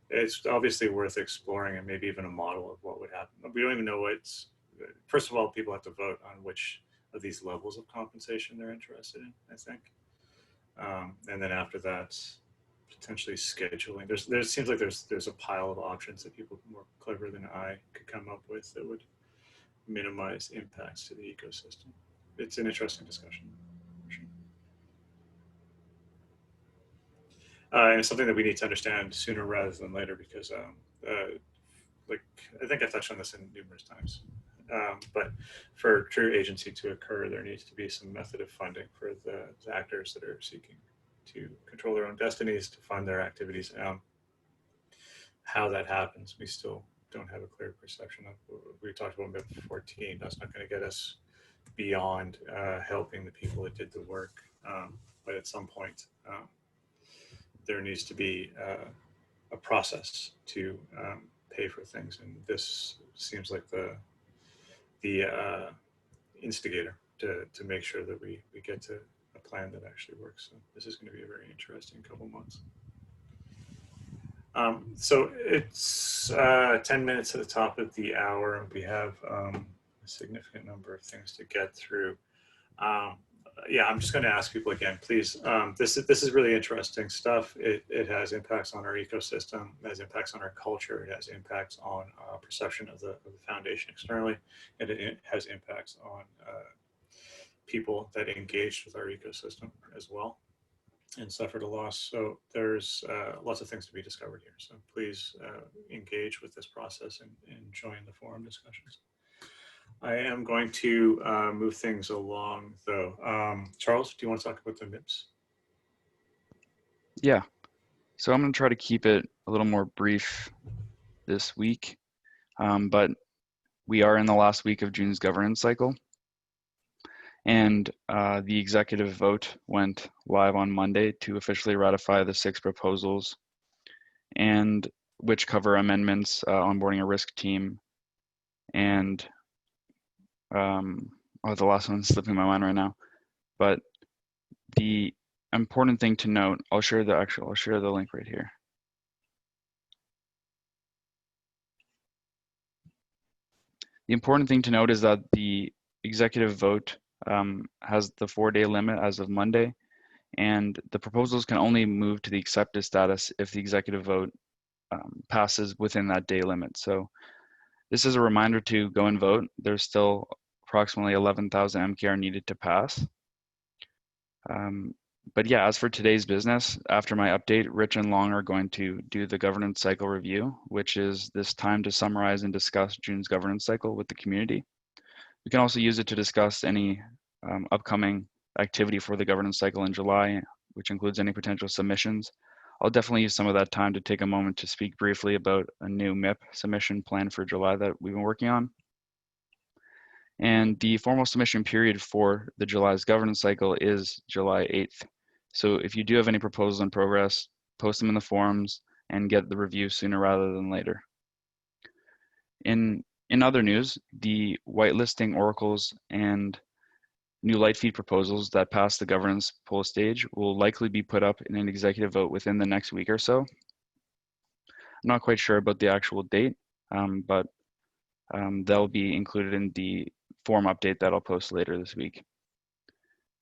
it's obviously worth exploring, and maybe even a model of what would happen. We don't even know first of all, people have to vote on which of these levels of compensation they're interested in, I think. And then after that, potentially scheduling. There seems like there's a pile of options that people more clever than I could come up with that would minimize impacts to the ecosystem. It's an interesting discussion. And it's something that we need to understand sooner rather than later, because like I think I touched on this in numerous times, but for true agency to occur, there needs to be some method of funding for the actors that are seeking to control their own destinies, to fund their activities. How that happens, we still don't have a clear perception of. We talked about MIP 14. That's not going to get us beyond helping the people that did the work, but at some point, there needs to be a process to pay for things, and this seems like the instigator to make sure that we get to a plan that actually works. So this is going to be a very interesting couple months. So it's 10 minutes at the top of the hour, and we have a significant number of things to get through. Yeah, I'm just going to ask people again, please. This is really interesting stuff. It has impacts on our ecosystem. It has impacts on our culture. It has impacts on perception of the foundation externally, and it has impacts on people that engaged with our ecosystem as well and suffered a loss. So there's lots of things to be discovered here. So please engage with this process and join the forum discussions. I am going to move things along, though. Charles, do you want to talk about the MIPs? Yeah. So I'm going to try to keep it a little more brief this week, but we are in the last week of June's governance cycle, and the executive vote went live on Monday to officially ratify the 6 proposals, and which cover amendments, onboarding a risk team, and the last one's slipping my mind right now. But the important thing to note, I'll share the link right here. The important thing to note is that the executive vote has the 4-day limit as of Monday, and the proposals can only move to the accepted status if the executive vote passes within that day limit. So this is a reminder to go and vote. There's still approximately 11,000 MKR needed to pass. But yeah, as for today's business, after my update, Rich and Long are going to do the governance cycle review, which is this time to summarize and discuss June's governance cycle with the community. We can also use it to discuss any upcoming activity for the governance cycle in July, which includes any potential submissions. I'll definitely use some of that time to take a moment to speak briefly about a new MIP submission plan for July that we've been working on. And the formal submission period for the July's governance cycle is July 8th. So if you do have any proposals in progress, post them in the forums and get the review sooner rather than later. In other news, the whitelisting oracles and new light feed proposals that pass the governance poll stage will likely be put up in an executive vote within the next week or so. I'm not quite sure about the actual date, but they'll be included in the form update that I'll post later this week.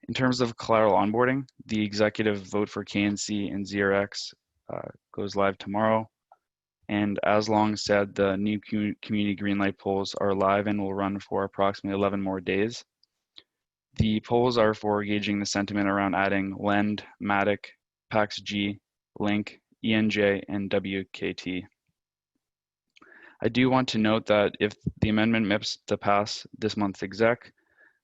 In terms of collateral onboarding, the executive vote for KNC and ZRX goes live tomorrow. And as Long said, the new community greenlight polls are live and will run for approximately 11 more days. The polls are for gauging the sentiment around adding Lend, Matic, PAX-G, Link, ENJ, and WKT. I do want to note that if the amendment MIPs to pass this month's exec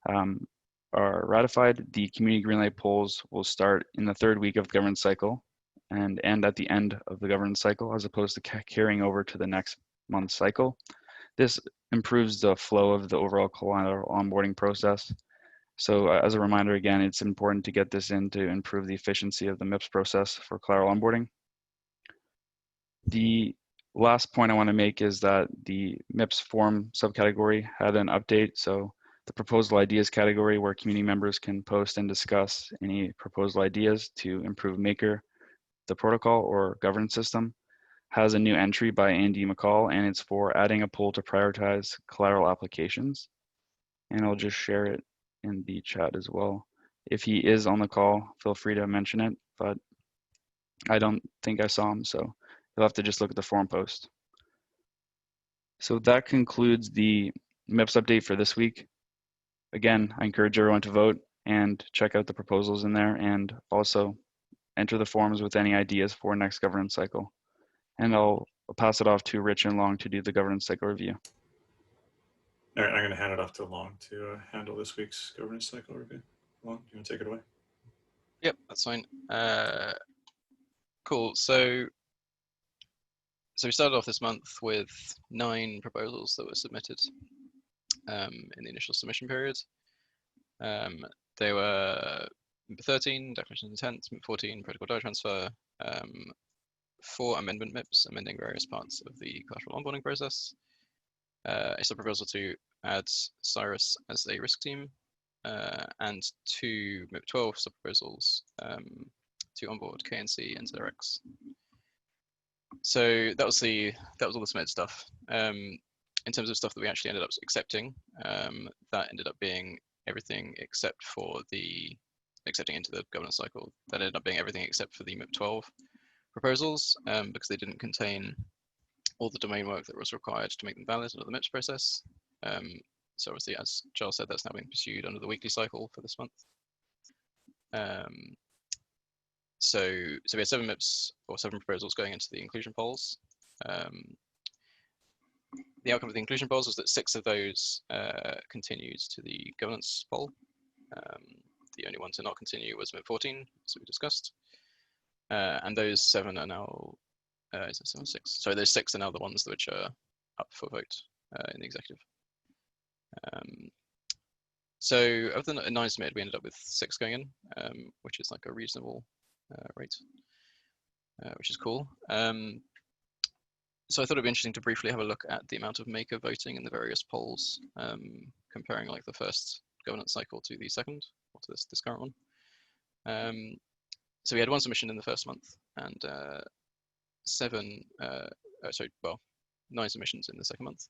are ratified, the community greenlight polls will start in the 3rd week of the governance cycle and end at the end of the governance cycle, as opposed to carrying over to the next month's cycle. This improves the flow of the overall collateral onboarding process. So as a reminder, again, it's important to get this in to improve the efficiency of the MIPS process for collateral onboarding. The last point I want to make is that the MIPS form subcategory had an update. So the proposal ideas category, where community members can post and discuss any proposal ideas to improve Maker, the protocol or governance system, has a new entry by Andy McCall, and it's for adding a poll to prioritize collateral applications. And I'll just share it in the chat as well. If he is on the call, feel free to mention it, but I don't think I saw them, so you'll have to just look at the forum post. So that concludes the MIPS update for this week. Again, I encourage everyone to vote and check out the proposals in there, and also enter the forums with any ideas for next governance cycle. And I'll pass it off to Rich and Long to do the governance cycle review. All right, I'm going to hand it off to Long to handle this week's governance cycle review. Long, you want to take it away? Yep, that's fine. Cool. So we started off this month with 9 proposals that were submitted in the initial submission period. They were 13, declaration of intent, 14, protocol data transfer, 4 amendment MIPs, amending various parts of the collateral onboarding process. A sub-proposal to add Cyrus as a risk team, and 2 MIP12 sub-proposals to onboard KNC into their X. So that was all the submitted stuff. In terms of stuff that we actually ended up accepting, that ended up being everything except for the accepting into the governance cycle. That ended up being everything except for the MIP12 proposals, because they didn't contain all the domain work that was required to make them valid under the MIPS process. So obviously, as Charles said, that's now being pursued under the weekly cycle for this month. So we had 7 MIPs or 7 proposals going into the inclusion polls. The outcome of the inclusion polls was that 6 of those continued to the governance poll. The only one to not continue was MIP14, as we discussed. And those 7 are now, is it 7 or 6? So those 6 are now the ones which are up for vote in the executive. So of the 9 submitted, we ended up with 6 going in, which is like a reasonable rate, which is cool. So I thought it'd be interesting to briefly have a look at the amount of maker voting in the various polls, comparing like the first governance cycle to the second, or to this current one. So we had 1 submission in the first month, and 9 submissions in the second month.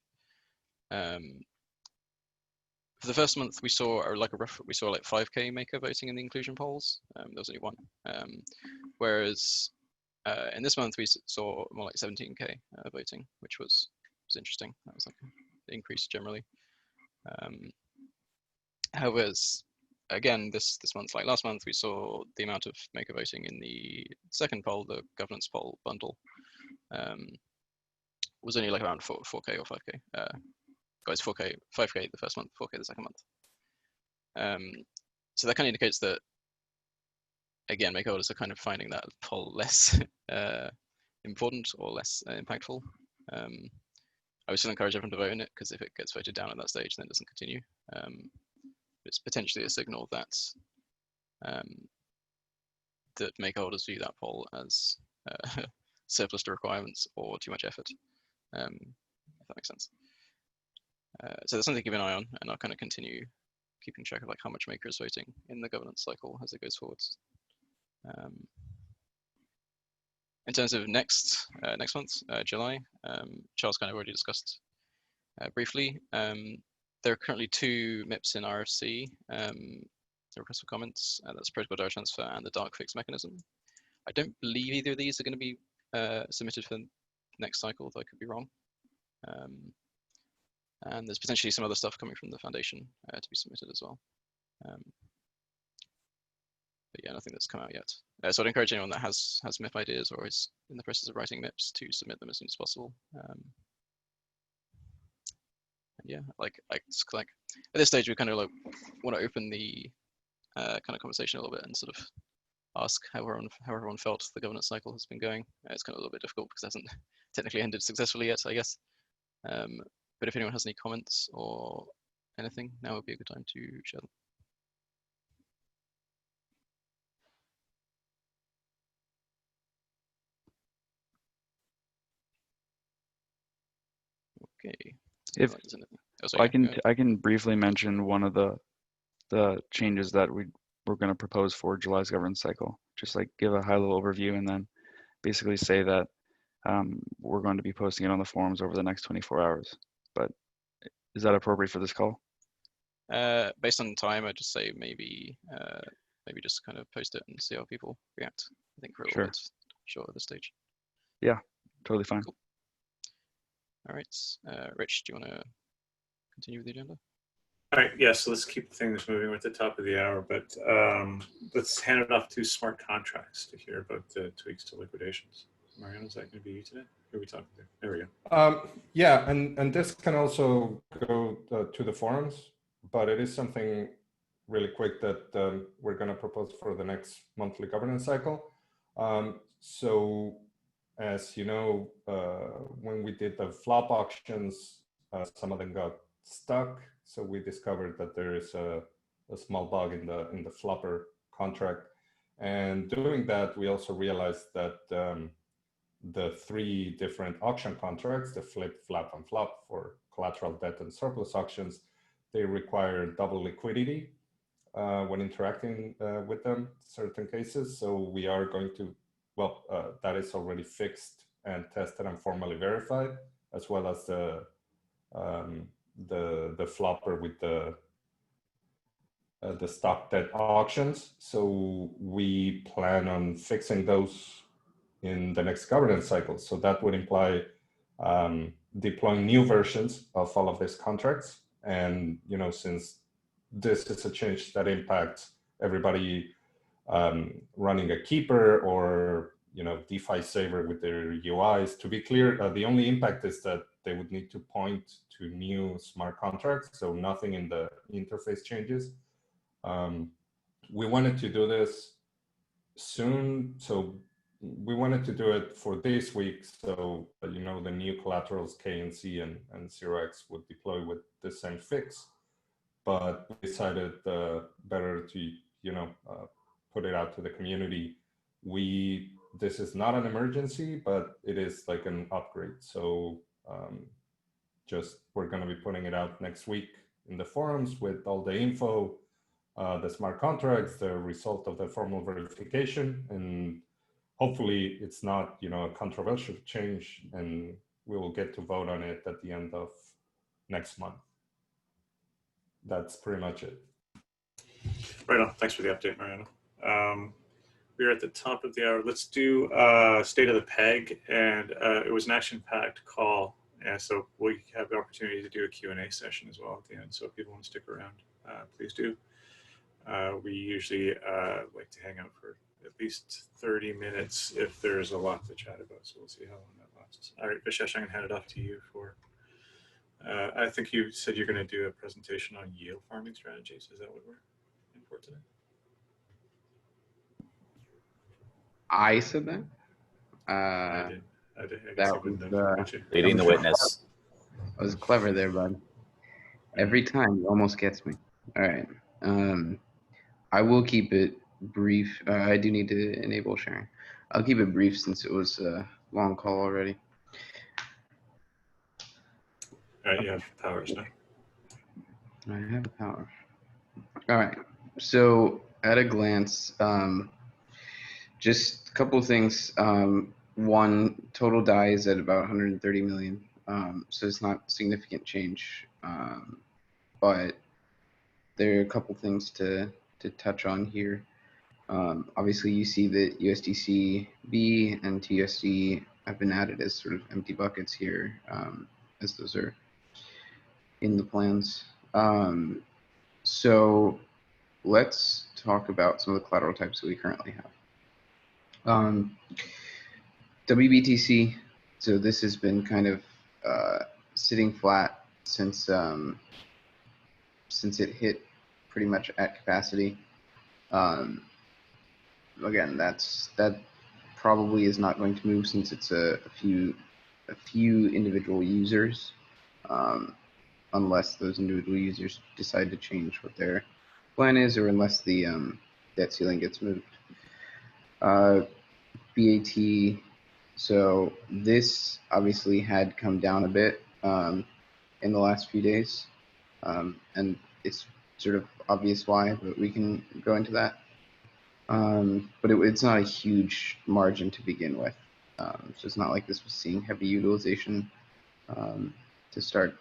For the first month, we saw like 5K maker voting in the inclusion polls. There was only 1, whereas in this month we saw more like 17K voting, which was interesting. That was like an increase generally. However, again, this month, like last month, we saw the amount of maker voting in the second poll, the governance poll bundle, was only like around 4K or 5K. Guys, 5K the first month, 4K the second month. So that kind of indicates that, again, maker holders are kind of finding that poll less important or less impactful. I would still encourage everyone to vote in it, because if it gets voted down at that stage, then it doesn't continue. It's potentially a signal that that maker holders view that poll as surplus to requirements or too much effort, if that makes sense. So that's something to keep an eye on, and I'll kind of continue keeping track of like how much maker is voting in the governance cycle as it goes forwards. In terms of next month, July, Charles kind of already discussed briefly. There are currently 2 MIPs in RFC, the request for comments, that's protocol data transfer and the dark fix mechanism. I don't believe either of these are going to be submitted for next cycle, though I could be wrong. And there's potentially some other stuff coming from the foundation to be submitted as well. But yeah, nothing that's come out yet. So I'd encourage anyone that has MIP ideas or is in the process of writing MIPs to submit them as soon as possible. And yeah, like at this stage, we kind of like want to open the kind of conversation a little bit and sort of ask how everyone felt the governance cycle has been going. It's kind of a little bit difficult because it hasn't technically ended successfully yet, I guess. But if anyone has any comments or anything, now would be a good time to share them. Okay. If I can briefly mention one of the changes that we're going to propose for July's governance cycle. Just like give a high-level overview, and then basically say that we're going to be posting it on the forums over the next 24 hours. But is that appropriate for this call? Based on time, I'd just say maybe just kind of post it and see how people react. I think for a little bit. short at this stage. Yeah, totally fine. Cool. All right, Rich, do you want to continue with the agenda? All right, yeah, so let's keep things moving. We're at the top of the hour, but let's hand it off to smart contracts to hear about the tweaks to liquidations. Mariano, is that going to be you today? Who are we talking to? There we go. Yeah, and this can also go to the forums, but it is something really quick that we're going to propose for the next monthly governance cycle. So as you know, when we did the flop auctions, some of them got stuck. So we discovered that there is a small bug in the flopper contract. And doing that, we also realized that the 3 different auction contracts, the flip, flap, and flop for collateral, debt, and surplus auctions, they require double liquidity when interacting with them in certain cases. So we are going to, well, that is already fixed and tested and formally verified, as well as the flopper with the stock debt auctions. So we plan on fixing those in the next governance cycle. So that would imply deploying new versions of all of these contracts. And, you know, since this is a change that impacts everybody running a keeper or, you know, DeFi saver with their UIs, to be clear, the only impact is that they would need to point to new smart contracts. So nothing in the interface changes. We wanted to do this soon. So we wanted to do it for this week. So, you know, the new collaterals K and C and 0x would deploy with the same fix. But we decided better to, you know, put it out to the community. This is not an emergency, but it is like an upgrade. So we're going to be putting it out next week in the forums with all the info, the smart contracts, the result of the formal verification, and hopefully it's not, you know, a controversial change, and we will get to vote on it at the end of next month. That's pretty much it. Right on. Thanks for the update, Mariano. We're at the top of the hour. Let's do State of the Peg, and it was an action-packed call, and so we have the opportunity to do a Q&A session as well at the end. So if people want to stick around, please do. We usually like to hang out for at least 30 minutes if there's a lot to chat about. So we'll see how long that lasts. All right, Vishesh, I'm going to hand it off to you for. I think you said you're going to do a presentation on yield farming strategies. Is that what we're in for today? I said that. I did. I guess That was leading the witness. I was clever there, bud. Every time, it almost gets me. All right. I will keep it brief. I do need to enable sharing. I'll keep it brief since it was a long call already. All right, you have powers now. I have the power. All right. So at a glance, just a couple of things. One, total DAI is at about 130 million. So it's not significant change. But there are a couple things to touch on here. Obviously, you see that USDC-B and TUSD have been added as sort of empty buckets here, as those are in the plans. So let's talk about some of the collateral types that we currently have. WBTC, so this has been kind of sitting flat since it hit pretty much at capacity. Again, that probably is not going to move since it's a few individual users, unless those individual users decide to change what their plan is, or unless the debt ceiling gets moved. BAT, so this obviously had come down a bit in the last few days, and it's sort of obvious why, but we can go into that. But it's not a huge margin to begin with. So it's not like this was seeing heavy utilization to start.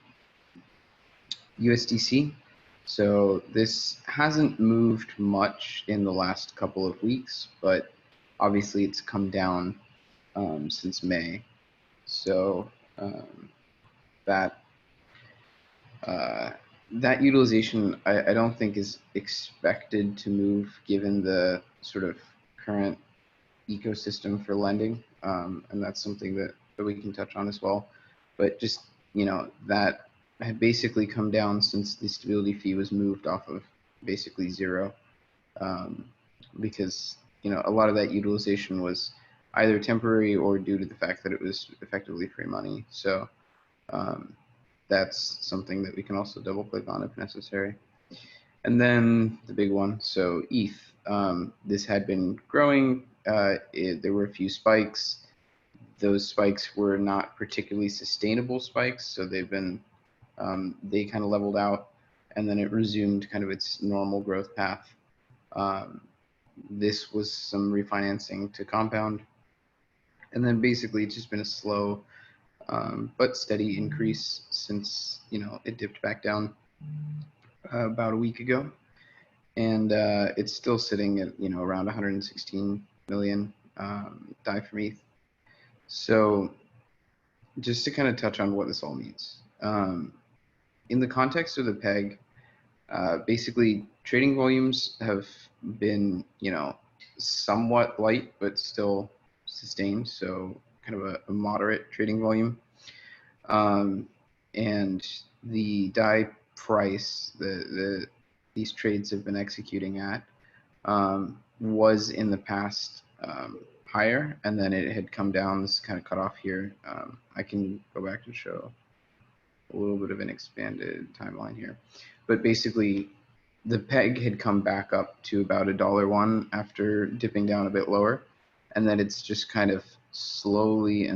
USDC. So this hasn't moved much in the last couple of weeks, but obviously it's come down since May. So that that utilization, I don't think is expected to move given the sort of current ecosystem for lending, and that's something that we can touch on as well. But just, that had basically come down since the stability fee was moved off of basically zero, because a lot of that utilization was either temporary or due to the fact that it was effectively free money. So that's something that we can also double click on if necessary. And then the big one, so ETH. This had been growing. There were a few spikes. Those spikes were not particularly sustainable spikes, so they've been, they kind of leveled out, and then it resumed kind of its normal growth path. This was some refinancing to compound, and then basically it's just been a slow but steady increase since it dipped back down about a week ago, and it's still sitting at around 116 million DAI from ETH. So just to kind of touch on what this all means, in the context of the peg, basically trading volumes have been somewhat light but still sustained, so kind of a moderate trading volume, and the DAI price these trades have been executing at was in the past higher, and then it had come down. This kind of cut off here. I can go back to show a little bit of an expanded timeline here, but basically the peg had come back up to about $1.01 after dipping down a bit lower, and then it's just kind of slowly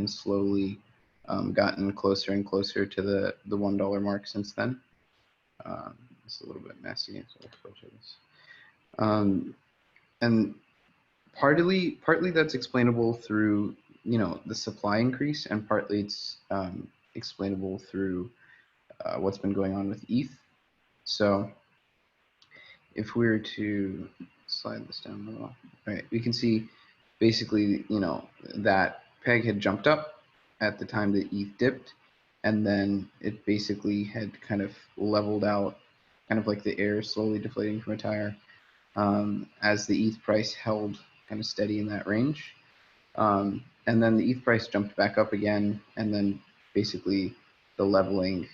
gotten closer and closer to the $1 mark since then. It's a little bit messy, so let's go to this. And partly that's explainable through the supply increase, and partly it's explainable through what's been going on with ETH. So if we were to slide this down a little, right, we can see basically that peg had jumped up at the time that ETH dipped, and then it basically had kind of leveled out, kind of like the air slowly deflating from a tire, as the ETH price held kind of steady in that range. And then the ETH price jumped back up again, and then basically the leveling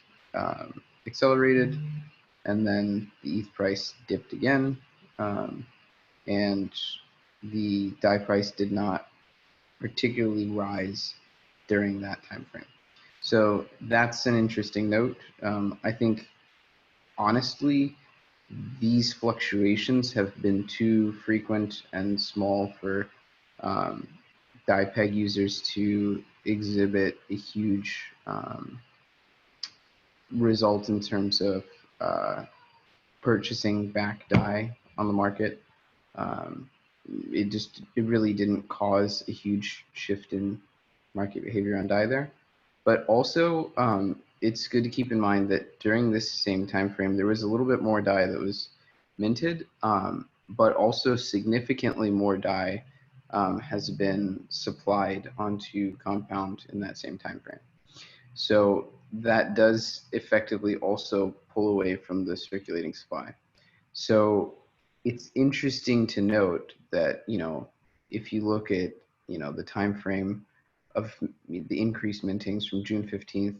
accelerated, and then the ETH price dipped again, and the DAI price did not particularly rise during that time frame. So that's an interesting note. I think honestly, these fluctuations have been too frequent and small for DAI peg users to exhibit a huge result in terms of purchasing back DAI on the market. It really didn't cause a huge shift in market behavior on DAI there. But also, it's good to keep in mind that during this same time frame, there was a little bit more DAI that was minted, but also significantly more DAI has been supplied onto Compound in that same time frame. So that does effectively also pull away from the circulating supply. So it's interesting to note that if you look at the time frame of the increased mintings from June 15th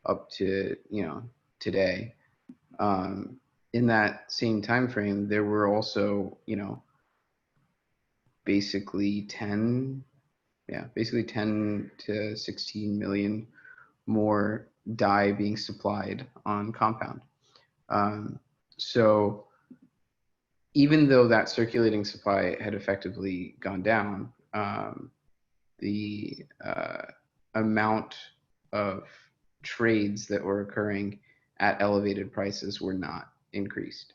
up to today, in that same time frame there were also basically 10 to 16 million more DAI being supplied on Compound. So even though that circulating supply had effectively gone down, the amount of trades that were occurring at elevated prices were not increased.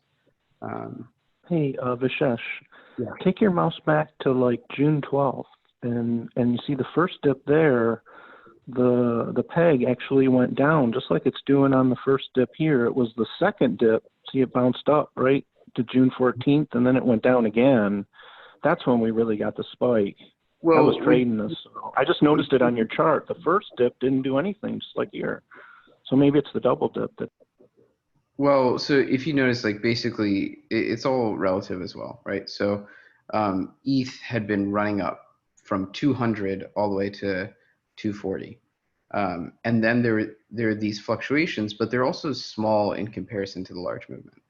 Hey, Vishesh, Yeah. take your mouse back to like June 12th, and you see the first dip there, the peg actually went down just like it's doing on the first dip here. It was the second dip, see it bounced up right to June 14th, and then it went down again. That's when we really got the spike. I was trading this. So I just noticed it on your chart. The first dip didn't do anything, just like here. So maybe it's the double dip that. Well, so if you notice, like basically it's all relative as well, right? So ETH had been running up from 200 all the way to 240. And then there are these fluctuations, but they're also small in comparison to the large movement.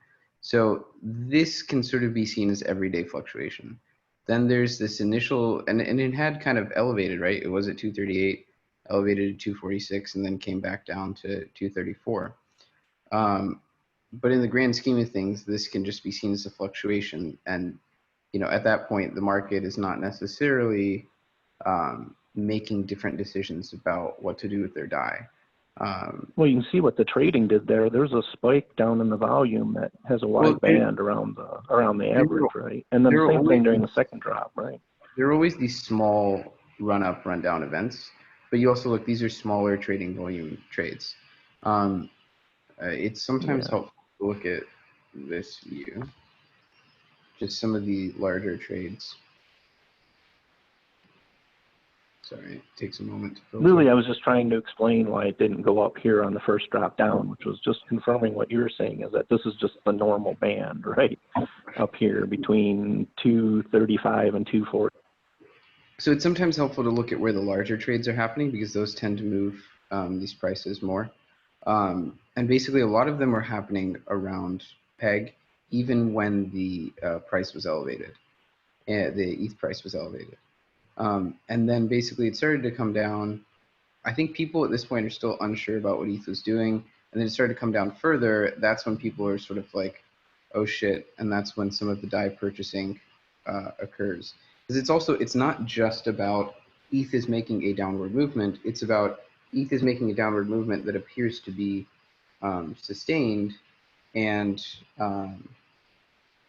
So this can sort of be seen as everyday fluctuation. Then there's this initial, and it had kind of elevated, right? It was at 238, elevated to 246, and then came back down to 234. But in the grand scheme of things, this can just be seen as a fluctuation. And, you know, at that point, the market is not necessarily making different decisions about what to do with their DAI. Well, you can see what the trading did there. There's a spike down in the volume that has a wide band around the average, right? And then the same thing during the second drop, right? There are always these small run-up, run-down events, but you also look, these are smaller trading volume trades. It's sometimes helpful to look at this view, just some of the larger trades. Sorry, it takes a moment to filter. Really, I was just trying to explain why it didn't go up here on the first drop down, which was just confirming what you were saying, is that this is just the normal band, right? Up here between 235 and 240. So it's sometimes helpful to look at where the larger trades are happening, because those tend to move these prices more. And basically, a lot of them are happening around peg, even when the price was elevated, the ETH price was elevated. And then basically it started to come down. I think people at this point are still unsure about what ETH was doing. And then it started to come down further. That's when people are sort of like, oh shit. And that's when some of the DAI purchasing occurs. Because it's not just about ETH is making a downward movement. It's about ETH is making a downward movement that appears to be sustained, and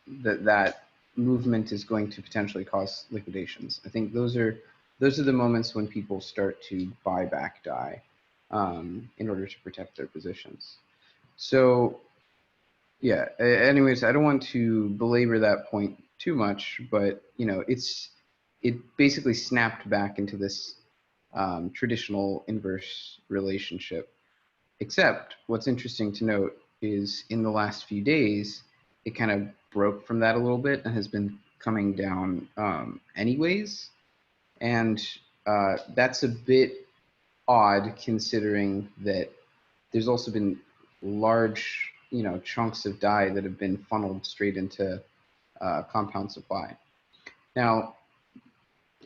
that movement is going to potentially cause liquidations. I think those are the moments when people start to buy back DAI in order to protect their positions. So yeah, anyways, I don't want to belabor that point too much, but you know, it basically snapped back into this traditional inverse relationship. Except what's interesting to note is in the last few days, it kind of broke from that a little bit and has been coming down anyways. And that's a bit odd, considering that there's also been large, you know, chunks of DAI that have been funneled straight into compound supply. Now,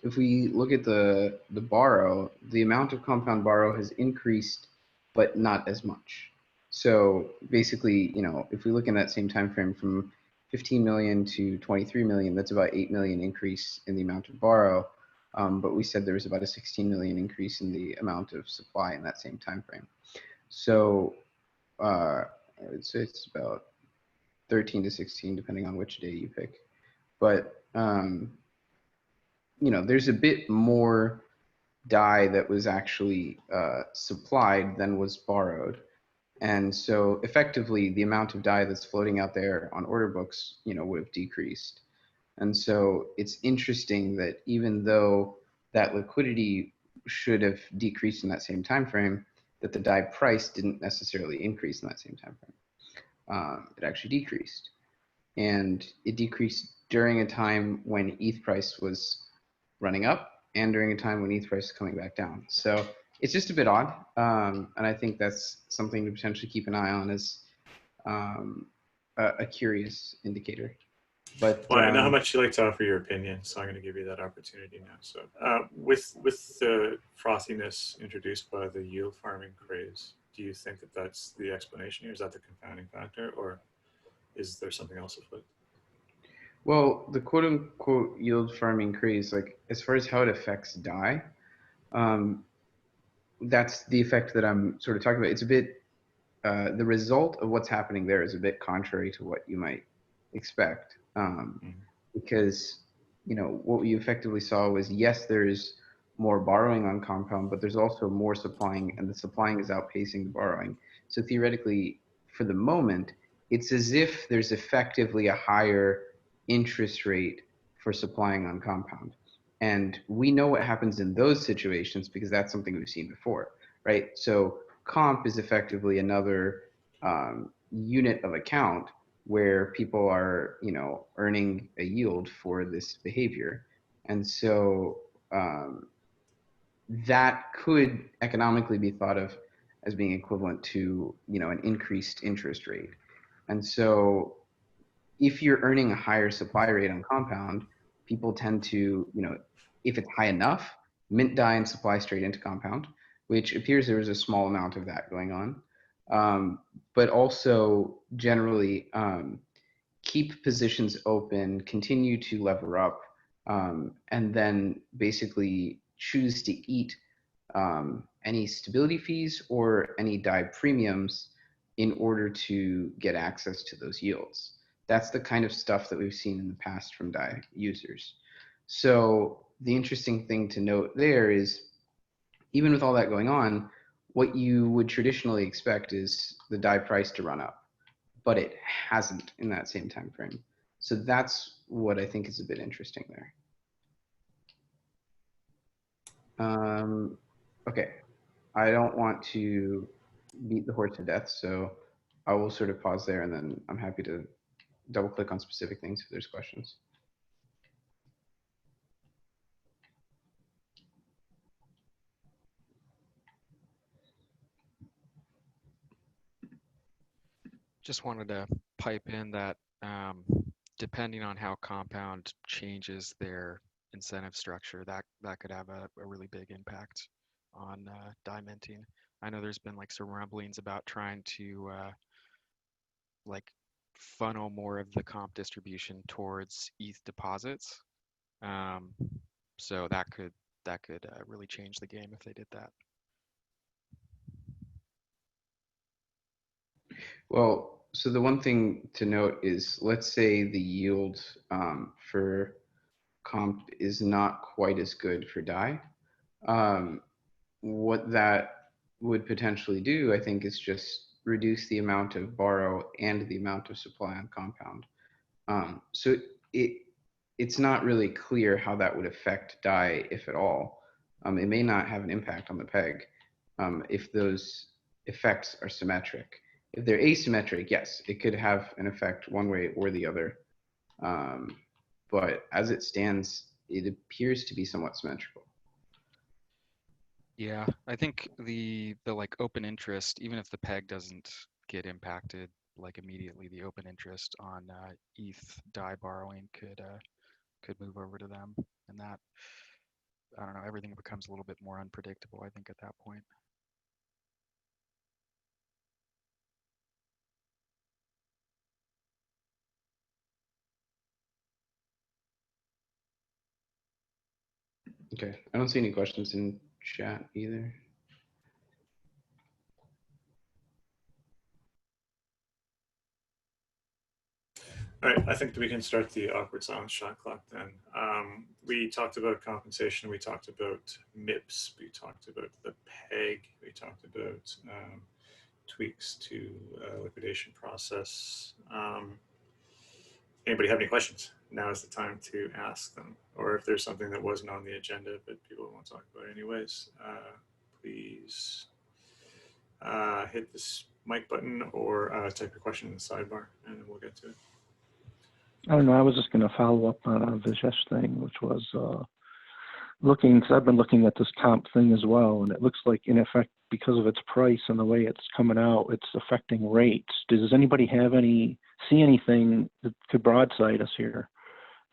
if we look at the borrow, the amount of compound borrow has increased, but not as much. So basically, you know, if we look in that same time frame from 15 million to 23 million, that's about 8 million increase in the amount of borrow. But we said there was about a 16 million increase in the amount of supply in that same time frame. So I would say it's about 13 to 16, depending on which day you pick. But you know, there's a bit more DAI that was actually supplied than was borrowed. And so effectively the amount of DAI that's floating out there on order books, you know, would have decreased. And so it's interesting that even though that liquidity should have decreased in that same time frame, that the DAI price didn't necessarily increase in that same time frame. It actually decreased. And it decreased during a time when ETH price was running up and during a time when ETH price is coming back down. So it's just a bit odd. And I think that's something to potentially keep an eye on as a curious indicator. But well, I know how much you like to offer your opinion, so I'm going to give you that opportunity now. So with the frothiness introduced by the yield farming craze, do you think that that's the explanation here? Is that the confounding factor, or is there something else afoot? Well, the quote unquote yield farming craze, like as far as how it affects DAI, that's the effect that I'm sort of talking about. It's a bit, the result of what's happening there is a bit contrary to what you might expect. Because, you know, what we effectively saw was, yes, there's more borrowing on compound, but there's also more supplying, and the supplying is outpacing the borrowing. So theoretically, for the moment, it's as if there's effectively a higher interest rate for supplying on compound. And we know what happens in those situations because that's something we've seen before, right? So comp is effectively another unit of account where people are, earning a yield for this behavior. And so that could economically be thought of as being equivalent to, an increased interest rate. And so if you're earning a higher supply rate on compound, people tend to, if it's high enough, mint DAI and supply straight into compound, which appears there was a small amount of that going on. But also generally keep positions open, continue to lever up, and then basically choose to eat any stability fees or any DAI premiums in order to get access to those yields. That's the kind of stuff that we've seen in the past from DAI users. So the interesting thing to note there is, even with all that going on, what you would traditionally expect is the DAI price to run up, but it hasn't in that same time frame. So that's what I think is a bit interesting there. Okay, I don't want to beat the horse to death, so I will sort of pause there, and then I'm happy to double click on specific things if there's questions. Just wanted to pipe in that depending on how compound changes their incentive structure, that could have a really big impact on DAI minting. I know there's been like some rumblings about trying to like funnel more of the comp distribution towards ETH deposits. So that could really change the game if they did that. Well, so the one thing to note is, let's say the yield for comp is not quite as good for DAI. What that would potentially do, I think, is just reduce the amount of borrow and the amount of supply on compound. So it's not really clear how that would affect DAI, if at all. It may not have an impact on the peg if those effects are symmetric. If they're asymmetric, yes, it could have an effect one way or the other. But as it stands, it appears to be somewhat symmetrical. Yeah, I think the like open interest, even if the peg doesn't get impacted like immediately, the open interest on ETH DAI borrowing could move over to them, and that, I don't know, everything becomes a little bit more unpredictable, I think, at that point. Okay, I don't see any questions in chat either. All right, I think we can start the awkward silence shot clock then. We talked about compensation, we talked about MIPs, we talked about the peg, we talked about tweaks to liquidation process. Anybody have any questions? Now is the time to ask them. Or if there's something that wasn't on the agenda but people want to talk about anyways, please hit this mic button or type your question in the sidebar and we'll get to it. I don't know. I was just going to follow up on a Vishesh thing, which was looking, because I've been looking at this comp thing as well, and it looks like, in effect, because of its price and the way it's coming out, it's affecting rates. Does anybody see anything that could broadside us here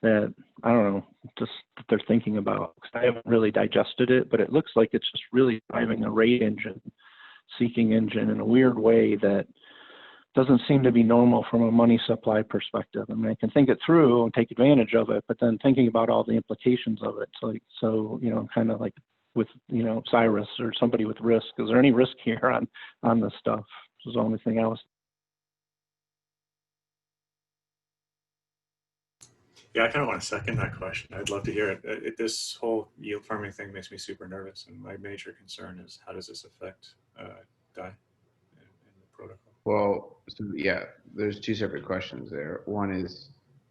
that, I don't know, just that they're thinking about? Because I haven't really digested it, but it looks like it's just really driving a rate engine, seeking engine in a weird way that doesn't seem to be normal from a money supply perspective. I mean, I can think it through and take advantage of it, but then thinking about all the implications of it. So kind of like with, Cyrus or somebody with risk. Is there any risk here on this stuff? This is the only thing I was. Yeah, I kind of want to second that question. I'd love to hear it. This whole yield farming thing makes me super nervous. And my major concern is, how does this affect DAI in the protocol? Well, so yeah, there's two separate questions there. One is,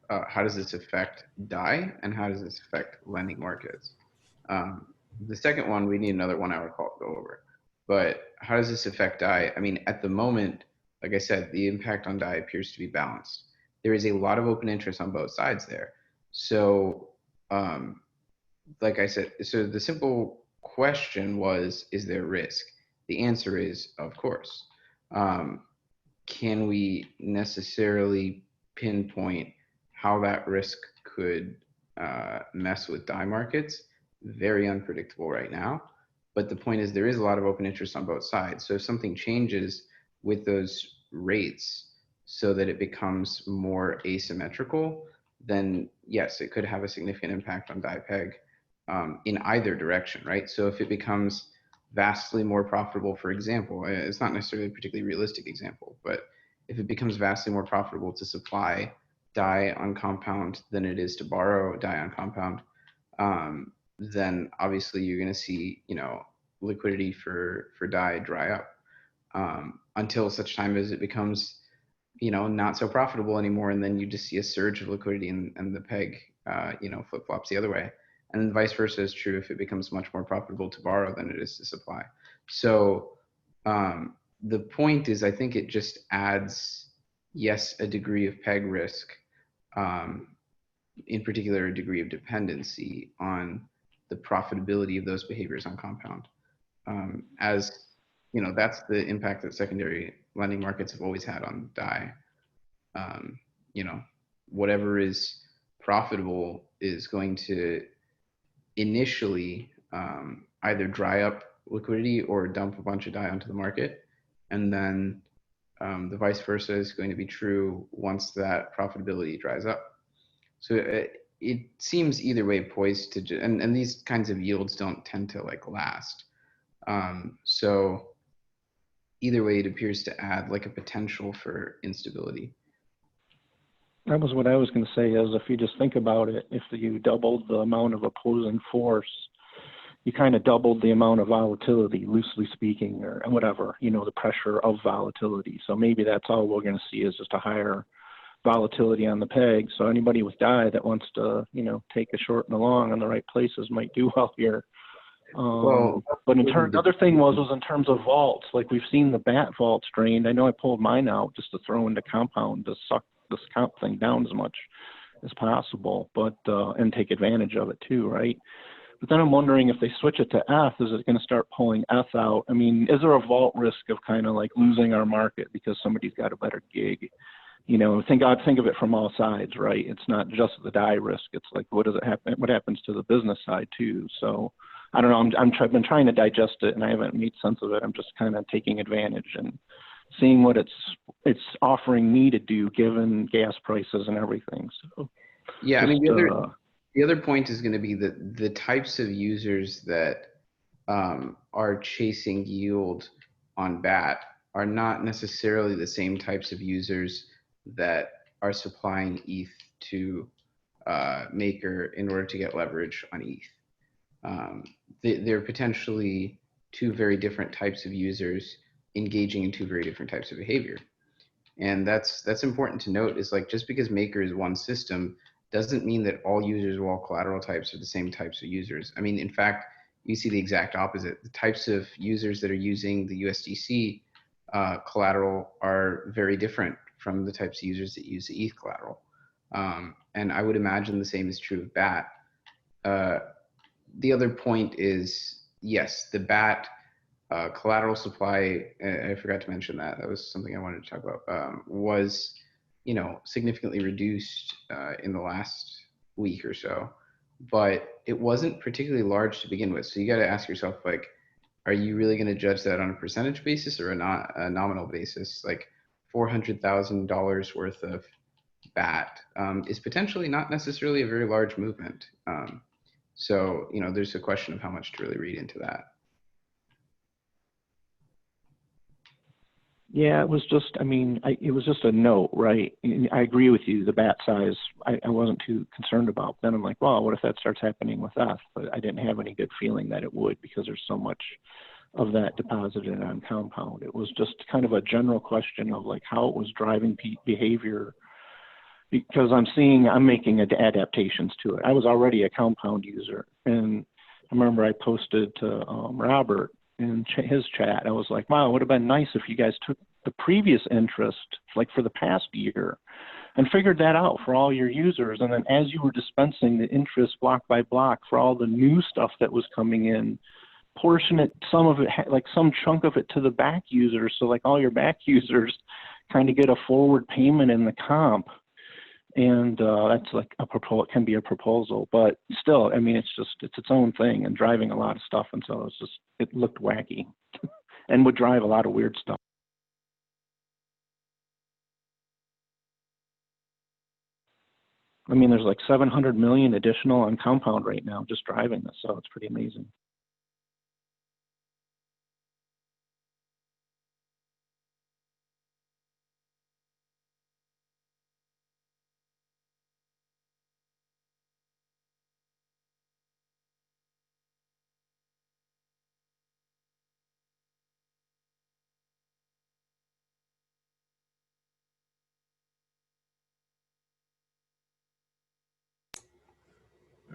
how does this affect DAI and how does this affect lending markets? The second one, we need another 1 hour call to go over. But how does this affect DAI? I mean, at the moment, like I said, the impact on DAI appears to be balanced. There is a lot of open interest on both sides there. So, like I said, so the simple question was, is there risk? The answer is, of course. Can we necessarily pinpoint how that risk could mess with DAI markets? Very unpredictable right now. But the point is there is a lot of open interest on both sides. So if something changes with those rates so that it becomes more asymmetrical, then yes, it could have a significant impact on DAI peg in either direction, right? So if it becomes vastly more profitable, for example, it's not necessarily a particularly realistic example, but if it becomes vastly more profitable to supply DAI on compound than it is to borrow DAI on compound, then obviously you're going to see, you know, liquidity for DAI dry up until such time as it becomes, you know, not so profitable anymore, and then you just see a surge of liquidity and the peg, you know, flip flops the other way. And then vice versa is true if it becomes much more profitable to borrow than it is to supply. So the point is, I think it just adds, yes, a degree of peg risk, in particular a degree of dependency on the profitability of those behaviors on compound. As you know, that's the impact that secondary lending markets have always had on DAI. You know, whatever is profitable is going to initially either dry up liquidity or dump a bunch of DAI onto the market. And then the vice versa is going to be true once that profitability dries up. So it seems either way poised to, and these kinds of yields don't tend to like last. So either way, it appears to add like a potential for instability. That was what I was going to say, is if you just think about it, if you doubled the amount of opposing force, you kind of doubled the amount of volatility, loosely speaking, or whatever, you know, the pressure of volatility. So maybe that's all we're going to see is just a higher volatility on the peg. So anybody with DAI that wants to, you know, take a short and a long on the right places might do well here. But in turn, the other thing was in terms of vaults, like we've seen the BAT vaults drained. I know I pulled mine out just to throw into compound to suck this comp thing down as much as possible, but and take advantage of it too, right? But then I'm wondering if they switch it to F, is it going to start pulling F out? I mean, is there a vault risk of kind of like losing our market because somebody's got a better gig? You know, think of it from all sides, right? It's not just the DAI risk. It's like, what does it happen? What happens to the business side too? So I don't know. I've been trying to digest it, and I haven't made sense of it. I'm just kind of taking advantage and seeing what it's offering me to do, given gas prices and everything. So yeah, I mean, the other point is going to be that the types of users that are chasing yield on BAT are not necessarily the same types of users that are supplying ETH to Maker in order to get leverage on ETH. They're potentially two very different types of users engaging in two very different types of behavior. And that's important to note, is like, just because Maker is one system doesn't mean that all users of all collateral types are the same types of users. I mean, in fact, you see the exact opposite. The types of users that are using the USDC collateral are very different from the types of users that use the ETH collateral. And I would imagine the same is true of BAT. The other point is, yes, the BAT collateral supply, I forgot to mention that. That was something I wanted to talk about, was, you know, significantly reduced in the last week or so, but it wasn't particularly large to begin with. So you got to ask yourself, like, are you really going to judge that on a percentage basis or a nominal basis? Like $400,000 worth of BAT is potentially not necessarily a very large movement. So, you know, there's a question of how much to really read into that. Yeah, it was just, I mean, it was just a note, right? I agree with you, the BAT size, I wasn't too concerned about. Then I'm like, well, what if that starts happening with F? But I didn't have any good feeling that it would, because there's so much of that deposited on compound. It was just kind of a general question of like how it was driving behavior because I'm making adaptations to it. I was already a compound user, and I remember I posted to Robert in his chat. I was like, wow, it would have been nice if you guys took the previous interest, like for the past year, and figured that out for all your users. And then as you were dispensing the interest block by block for all the new stuff that was coming in, portion it, some of it, like some chunk of it to the back users. So like all your back users kind of get a forward payment in the comp. And that's like a proposal. It can be a proposal, but still, I mean, it's its own thing and driving a lot of stuff. And so it looked wacky and would drive a lot of weird stuff. I mean, there's like 700 million additional on compound right now just driving this, so it's pretty amazing.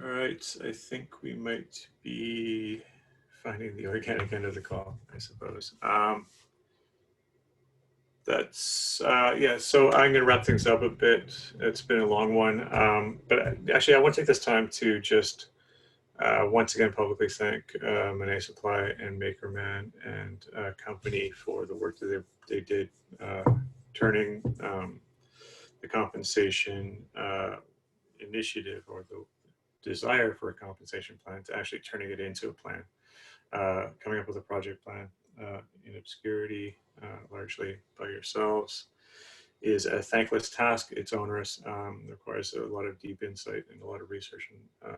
All right, I think we might be finding the organic end of the call, I suppose. Yeah, so I'm going to wrap things up a bit. It's been a long one, but actually I want to take this time to just once again publicly thank monet-supply and MakerMan and company for the work that they did turning the compensation initiative, or the desire for a compensation plan, to actually turning it into a plan, coming up with a project plan in obscurity, largely by yourselves, is a thankless task. It's onerous, requires a lot of deep insight and a lot of research. And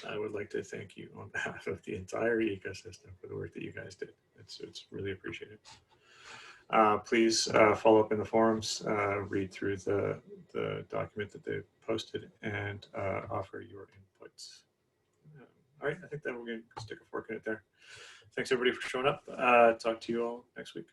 I would like to thank you on behalf of the entire ecosystem for the work that you guys did. It's really appreciated. Please follow up in the forums, read through the document that they've posted, and offer your inputs. All right, I think that we're going to stick a fork in it there. Thanks everybody for showing up. Talk to you all next week.